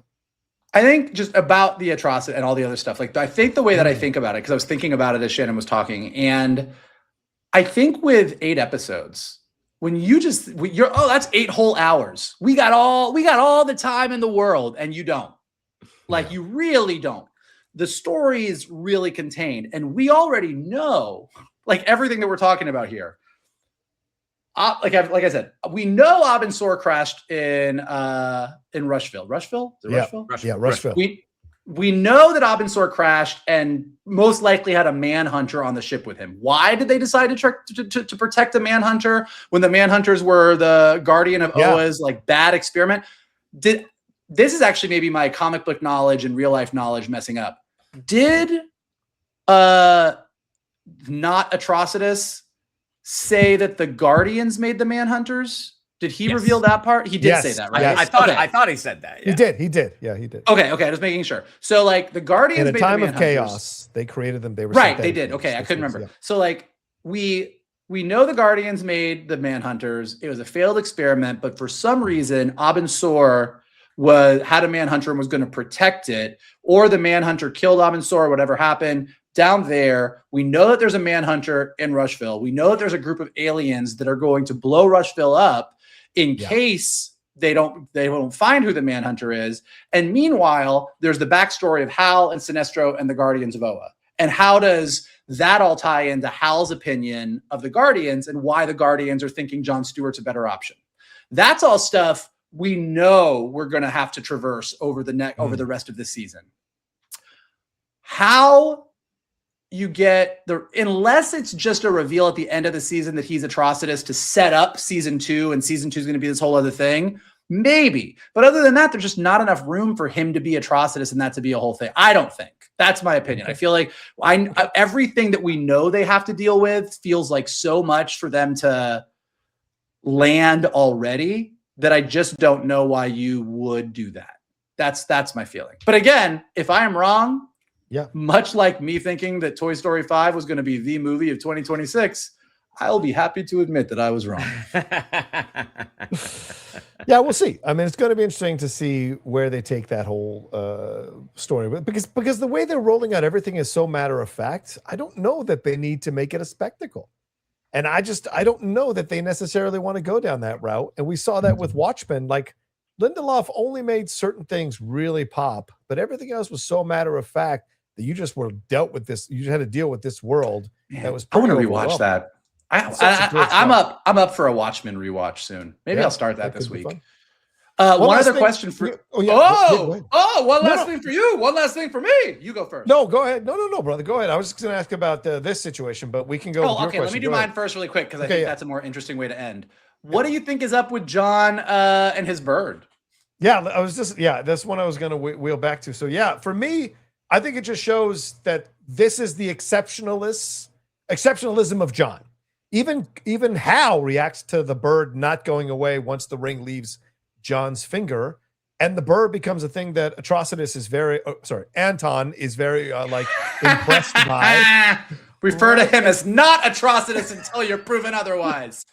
I think just about the atrocity and all the other stuff. Like, I think the way that I think about it, because I was thinking about it as Shannon was talking, and I think with 8 episodes, when you're that's 8 whole hours. We got all the time in the world, and you don't. Like, you really don't. The story is really contained, and we already know, like, everything that we're talking about here. Like I said, we know Abensor crashed in Rushville. Rushville? Is it Rushville? Yeah, Rushville. We know that Abensor crashed and most likely had a manhunter on the ship with him. Why did they decide to protect the manhunter when the manhunters were the guardian of Oa's like bad experiment? This is actually maybe my comic book knowledge and real life knowledge messing up. Did not Atrocitus say that the Guardians made the manhunters? Did he reveal that part? He did say that, right? I thought he said that. Yeah. He did. Yeah, he did. Okay, just making sure. So like the Guardians in a time of chaos, they created them. They were right. They did. Okay, I couldn't remember. Yeah. So like we know the Guardians made the manhunters. It was a failed experiment, but for some reason, Abensor had a manhunter and was going to protect it, or the manhunter killed Abensor, whatever happened. Down there, we know that there's a manhunter in Rushville. We know that there's a group of aliens that are going to blow Rushville up in case they don't find who the manhunter is. And meanwhile, there's the backstory of Hal and Sinestro and the Guardians of Oa. And how does that all tie into Hal's opinion of the Guardians and why the Guardians are thinking Jon Stewart's a better option? That's all stuff we know we're going to have to traverse over over the rest of the season. How you get unless it's just a reveal at the end of the season that he's Atrocitus to set up season 2, and season 2 is going to be this whole other thing, maybe. But other than that, there's just not enough room for him to be Atrocitus and that to be a whole thing. I don't think. That's my opinion. I feel like everything that we know they have to deal with feels like so much for them to land already that I just don't know why you would do that. That's my feeling. But again, if I am wrong, much like me thinking that Toy Story 5 was going to be the movie of 2026, I'll be happy to admit that I was wrong. Yeah, we'll see. I mean, it's going to be interesting to see where they take that whole story. Because the way they're rolling out everything is so matter of fact, I don't know that they need to make it a spectacle. And I don't know that they necessarily want to go down that route. And we saw that with Watchmen. Like, Lindelof only made certain things really pop, but everything else was so matter of fact that you just were dealt with this. You just had to deal with this world. Man, that was. I want to rewatch that. I'm up for a Watchmen rewatch soon. Maybe I'll start that this week. One other question for you. One last thing for you. One last thing for me. You go first. No, go ahead. No, brother. Go ahead. I was just going to ask about this situation, but we can go. Oh, okay. Let me do mine first really quick because I think that's a more interesting way to end. What do you think is up with John and his bird? Yeah, that's one I was going to wheel back to. So yeah, for me, I think it just shows that this is the exceptionalism of John. Even Hal reacts to the bird not going away once the ring leaves John's finger, and the bird becomes a thing that Atrocitus is Anton is very impressed by. Refer to him as not Atrocitus until you're proven otherwise.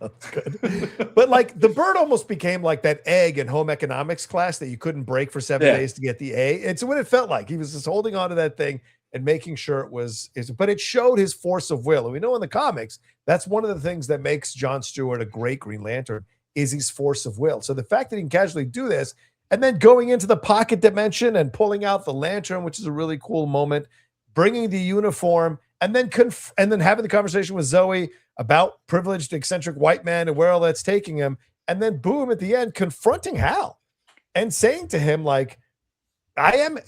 That's good. But like the bird almost became like that egg in home economics class that you couldn't break for 7 days to get the A. It's what it felt like. He was just holding on to that thing and making sure it was but it showed his force of will. And we know in the comics, that's one of the things that makes Jon Stewart a great Green Lantern is his force of will. So the fact that he can casually do this and then going into the pocket dimension and pulling out the lantern, which is a really cool moment, bringing the uniform and then having the conversation with Zoe about privileged, eccentric white man and where all that's taking him. And then boom, at the end, confronting Hal and saying to him, like, I am,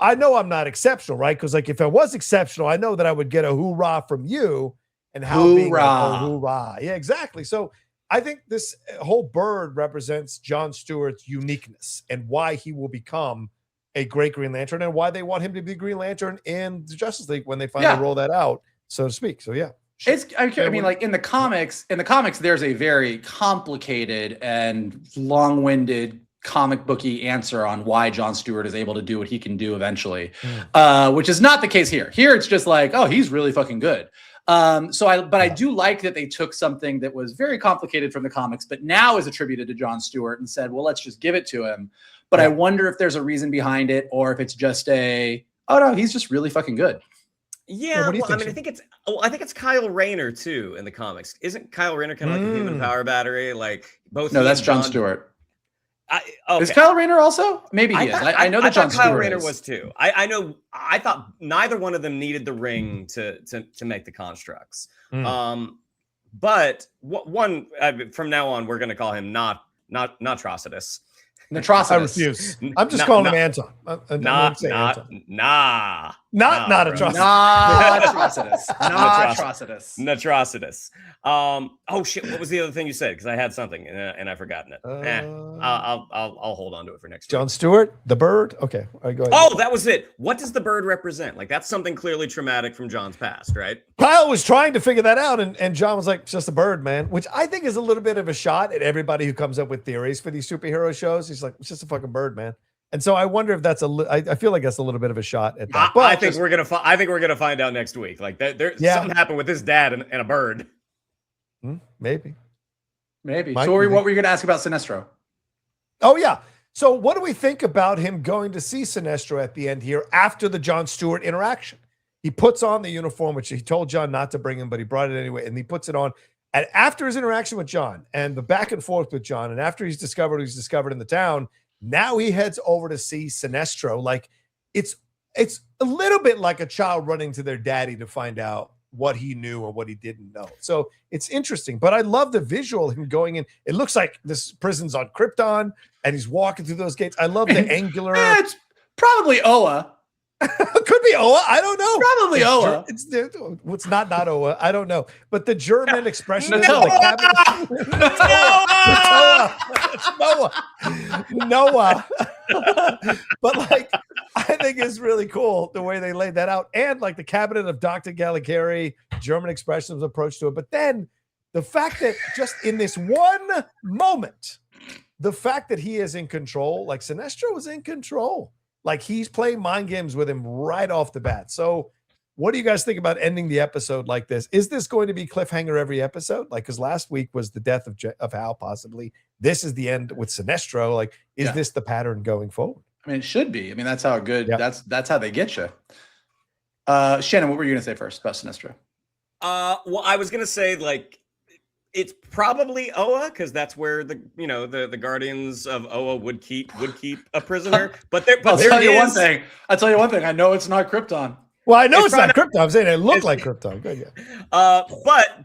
I know I'm not exceptional, right? Because like, if I was exceptional, I know that I would get a hoorah from you and Hal being like, oh, hoorah. Yeah, exactly. So I think this whole bird represents Jon Stewart's uniqueness and why he will become a great Green Lantern and why they want him to be Green Lantern in the Justice League when they finally roll that out, so to speak. So yeah. I mean, like in the comics, there's a very complicated and long-winded comic booky answer on why Jon Stewart is able to do what he can do eventually, which is not the case here. Here, it's just like, oh, he's really fucking good. I do like that they took something that was very complicated from the comics, but now is attributed to Jon Stewart and said, well, let's just give it to him. But I wonder if there's a reason behind it, or if it's just oh no, he's just really fucking good. Yeah, I think it's Kyle Rayner too in the comics. Isn't Kyle Rayner kind of like a human power battery? Like both. No, that's Jon Stewart. Okay. Is Kyle Rayner also? Maybe he is. I know that Jon Stewart Kyle Rayner was too. I thought neither one of them needed the ring to make the constructs. But one from now on we're going to call him not Notrocidus. Notrocidus. I refuse. I'm just calling him Anton. Not Atrocitus. Notrocidus. Oh shit! What was the other thing you said? Because I had something and I've forgotten it. I'll hold on to it for next week. Jon Stewart, the bird. Okay, all right, go ahead. Oh, that was it. What does the bird represent? Like that's something clearly traumatic from Jon's past, right? Kyle was trying to figure that out, and Jon was like, "It's just a bird, man," which I think is a little bit of a shot at everybody who comes up with theories for these superhero shows. He's like, "It's just a fucking bird, man." And so I wonder if that's I feel like that's a little bit of a shot at that. I think we're gonna find out next week. Like something happened with his dad and a bird. Maybe. So what were you gonna ask about Sinestro? Oh yeah. So what do we think about him going to see Sinestro at the end here after the Jon Stewart interaction? He puts on the uniform, which he told Jon not to bring him, but he brought it anyway, and he puts it on. And after his interaction with Jon and the back and forth with Jon, and after he's discovered in the town. Now he heads over to see Sinestro. Like it's a little bit like a child running to their daddy to find out what he knew or what he didn't know. So it's interesting, but I love the visual of him going in. It looks like this prison's on Krypton and he's walking through those gates. I love the angular. It's probably Oa. Could be Oa. I don't know. Probably Oa. It's not Oa. I don't know. But the German expression. Noah. But like, I think it's really cool the way they laid that out. And like the cabinet of Dr. Caligari, German expressions approach to it. But then the fact that just in this one moment, the fact that he is in control, like Sinestro is in control. Like he's playing mind games with him right off the bat. So what do you guys think about ending the episode like this? Is this going to be cliffhanger every episode? Like, because last week was the death of Hal, possibly. This is the end with Sinestro. Like, is this the pattern going forward? I mean, it should be. I mean, that's how good. Yeah. That's how they get you. Shannon, what were you going to say first about Sinestro? Well, I was going to say like it's probably Oa because that's where the guardians of Oa would keep a prisoner. But I'll tell you one thing. I know it's not Krypton. Well, I know it's not Krypton. I'm saying it looked like Krypton. Good, yeah.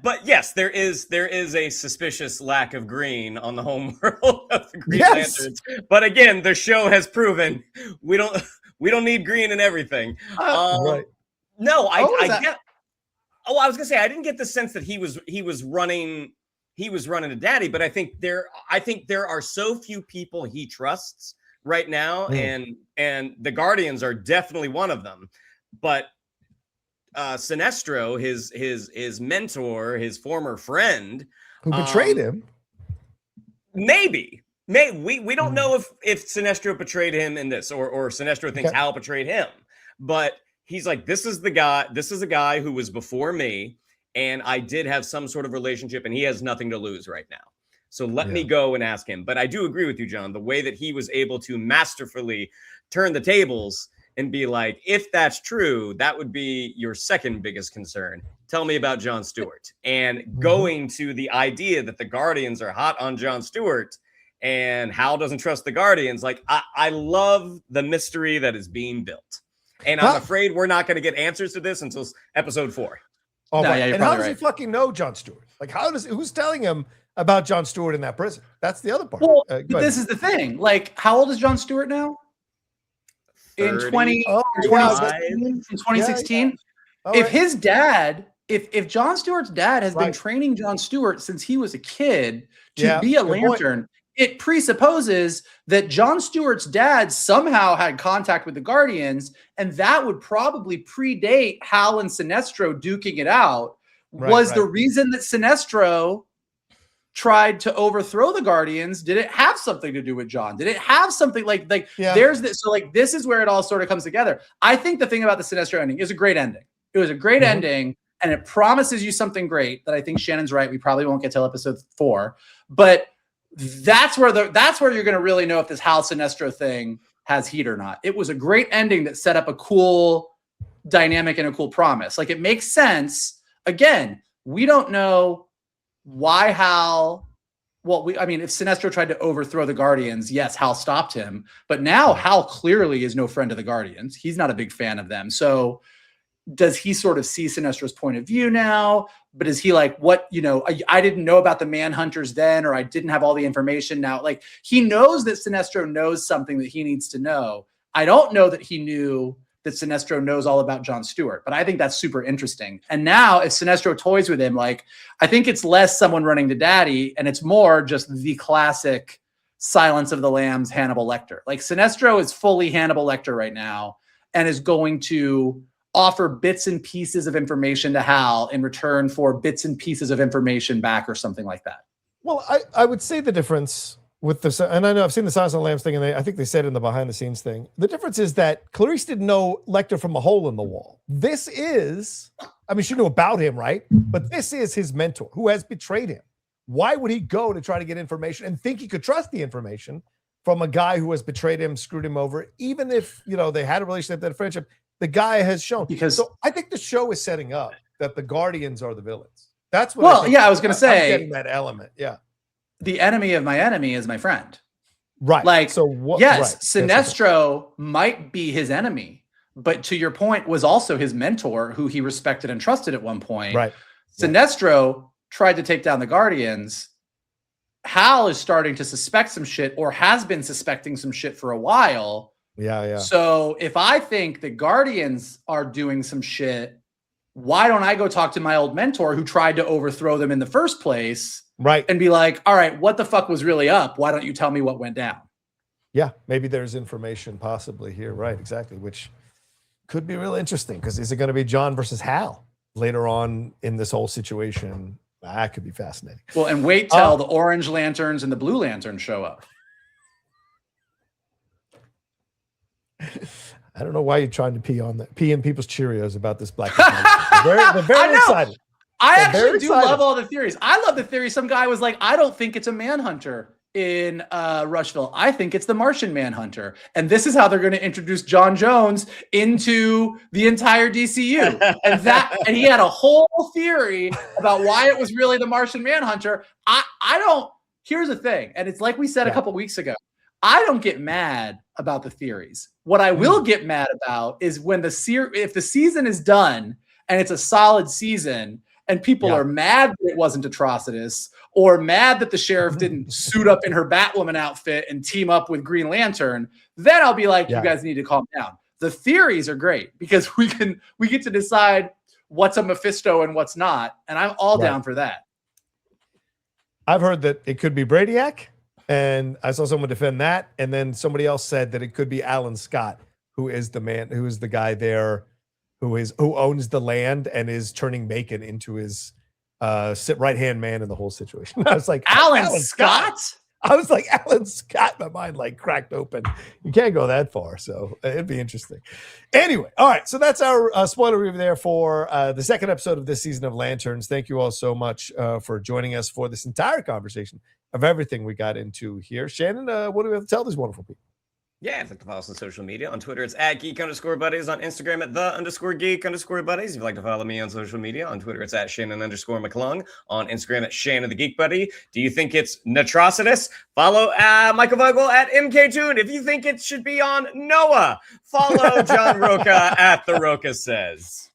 But yes, there is a suspicious lack of green on the home world of the Green Lanterns. But again, the show has proven we don't need green in everything. Right. No, I was gonna say I didn't get the sense that he was running to Daddy, but I think there are so few people he trusts right now, and the Guardians are definitely one of them. But Sinestro, his mentor, his former friend, who betrayed him, maybe we don't know if Sinestro betrayed him in this, or Sinestro thinks Hal betrayed him, but he's like, this is a guy who was before me, and I did have some sort of relationship, and he has nothing to lose right now. So let me go and ask him. But I do agree with you, Jon, the way that he was able to masterfully turn the tables and be like, if that's true, that would be your second biggest concern. Tell me about Jon Stewart. And going to the idea that the Guardians are hot on Jon Stewart and Hal doesn't trust the Guardians. Like, I love the mystery that is being built. And I'm afraid we're not going to get answers to this until episode 4. Oh, no, and how does he fucking know Jon Stewart? Like, who's telling him about Jon Stewart in that prison? That's the other part. Well, this is the thing. Like, how old is Jon Stewart now? 30, in 2016. If his dad, if Jon Stewart's dad has been training Jon Stewart since he was a kid to be a Lantern, it presupposes that Jon Stewart's dad somehow had contact with the Guardians, and that would probably predate Hal and Sinestro duking it out. The reason that Sinestro tried to overthrow the Guardians, did it have something to do with Jon? Did it have something there's this? So like, this is where it all sort of comes together. I think the thing about the Sinestro ending is a great ending. It was a great ending. and it promises you something great that I think Shannon's right. We probably won't get till episode 4, but that's where you're going to really know if this Hal Sinestro thing has heat or not. It was a great ending that set up a cool dynamic and a cool promise. Like, it makes sense. Again, we don't know why Hal. Well, if Sinestro tried to overthrow the Guardians, yes, Hal stopped him. But now Hal clearly is no friend of the Guardians. He's not a big fan of them. So does he sort of see Sinestro's point of view now? But is he like, what, I didn't know about the Manhunters then, or I didn't have all the information now. Like, he knows that Sinestro knows something that he needs to know. I don't know that he knew that Sinestro knows all about Jon Stewart, but I think that's super interesting. And now if Sinestro toys with him, like, I think it's less someone running to daddy and it's more just the classic Silence of the Lambs Hannibal Lecter. Like, Sinestro is fully Hannibal Lecter right now and is going to offer bits and pieces of information to Hal in return for bits and pieces of information back or something like that. Well, I would say the difference with this, and I know I've seen the Silence of the Lambs thing, and I think they said in the behind the scenes thing, the difference is that Clarice didn't know Lecter from a hole in the wall. This is, she knew about him, right? But this is his mentor who has betrayed him. Why would he go to try to get information and think he could trust the information from a guy who has betrayed him, screwed him over, even if, they had a relationship, that friendship, the guy has shown. So I think the show is setting up that the Guardians are the villains. That's what I was going to say. I'm getting that element. Yeah. The enemy of my enemy is my friend. Right. Like, so what? Yes, right. Sinestro might be his enemy, but to your point, was also his mentor who he respected and trusted at one point. Right. Sinestro tried to take down the Guardians. Hal is starting to suspect some shit, or has been suspecting some shit for a while. Yeah. So if I think the Guardians are doing some shit, why don't I go talk to my old mentor who tried to overthrow them in the first place? Right. And be like, all right, what the fuck was really up? Why don't you tell me what went down? Yeah, maybe there's information possibly here. Right, exactly. Which could be real interesting, because is it going to be John versus Hal later on in this whole situation? That could be fascinating. Well, and wait till the Orange Lanterns and the Blue Lanterns show up. I don't know why you're trying to pee in people's Cheerios about this Black They're very excited. I actually do love all the theories. I love the theory. Some guy was like, I don't think it's a Manhunter in Rushville. I think it's the Martian Manhunter. And this is how they're going to introduce John Jones into the entire DCU. And he had a whole theory about why it was really the Martian Manhunter. Here's the thing. And it's like we said a couple weeks ago. I don't get mad about the theories. What I will get mad about is when if the season is done and it's a solid season, and people are mad that it wasn't Atrocitus, or mad that the sheriff didn't suit up in her Batwoman outfit and team up with Green Lantern, then I'll be like, you guys need to calm down. The theories are great because we get to decide what's a Mephisto and what's not, and I'm all down for that. I've heard that it could be Brainiac, and I saw someone defend that, and then somebody else said that it could be Alan Scott, who is the guy there who owns the land and is turning Macon into his right-hand man in the whole situation. I was like, Alan Scott? I was like, Alan Scott, my mind like cracked open. You can't go that far, so it'd be interesting. Anyway, all right, so that's our spoiler review there for the second episode of this season of Lanterns. Thank you all so much for joining us for this entire conversation of everything we got into here. Shannon, what do we have to tell these wonderful people? Yeah, if you'd like to follow us on social media, on Twitter, it's at geek_buddies, on Instagram at _geek_buddies. If you'd like to follow me on social media, on Twitter, it's at Shannon_McClung, on Instagram at Shannon the Geek Buddy. Do you think it's Natrocitus? Follow Michael Vogel at MKToon. If you think it should be on Noah, follow John Rocha at The Rocha Says.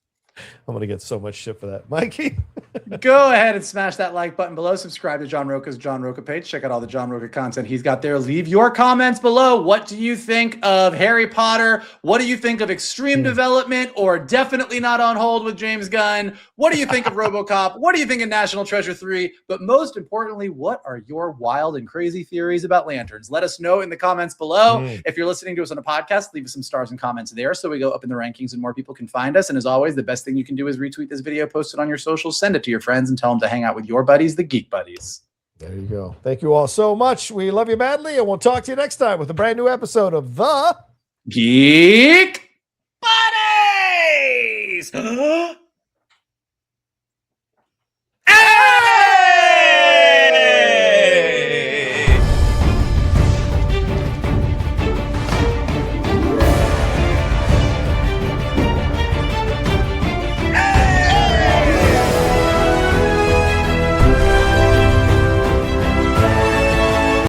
I'm going to get so much shit for that. Mikey? Go ahead and smash that like button below. Subscribe to John Rocha's John Rocha page. Check out all the John Rocha content he's got there. Leave your comments below. What do you think of Harry Potter? What do you think of Extreme Development, or Definitely Not on Hold with James Gunn? What do you think of Robocop? What do you think of National Treasure 3? But most importantly, what are your wild and crazy theories about lanterns? Let us know in the comments below. If you're listening to us on a podcast, leave us some stars and comments there so we go up in the rankings and more people can find us. And as always, the best thing you can do is retweet this video, post it on your socials, send it to your friends, and tell them to hang out with your buddies, the Geek Buddies. There you go. Thank you all so much. We love you madly, and we'll talk to you next time with a brand new episode of The Geek Buddies!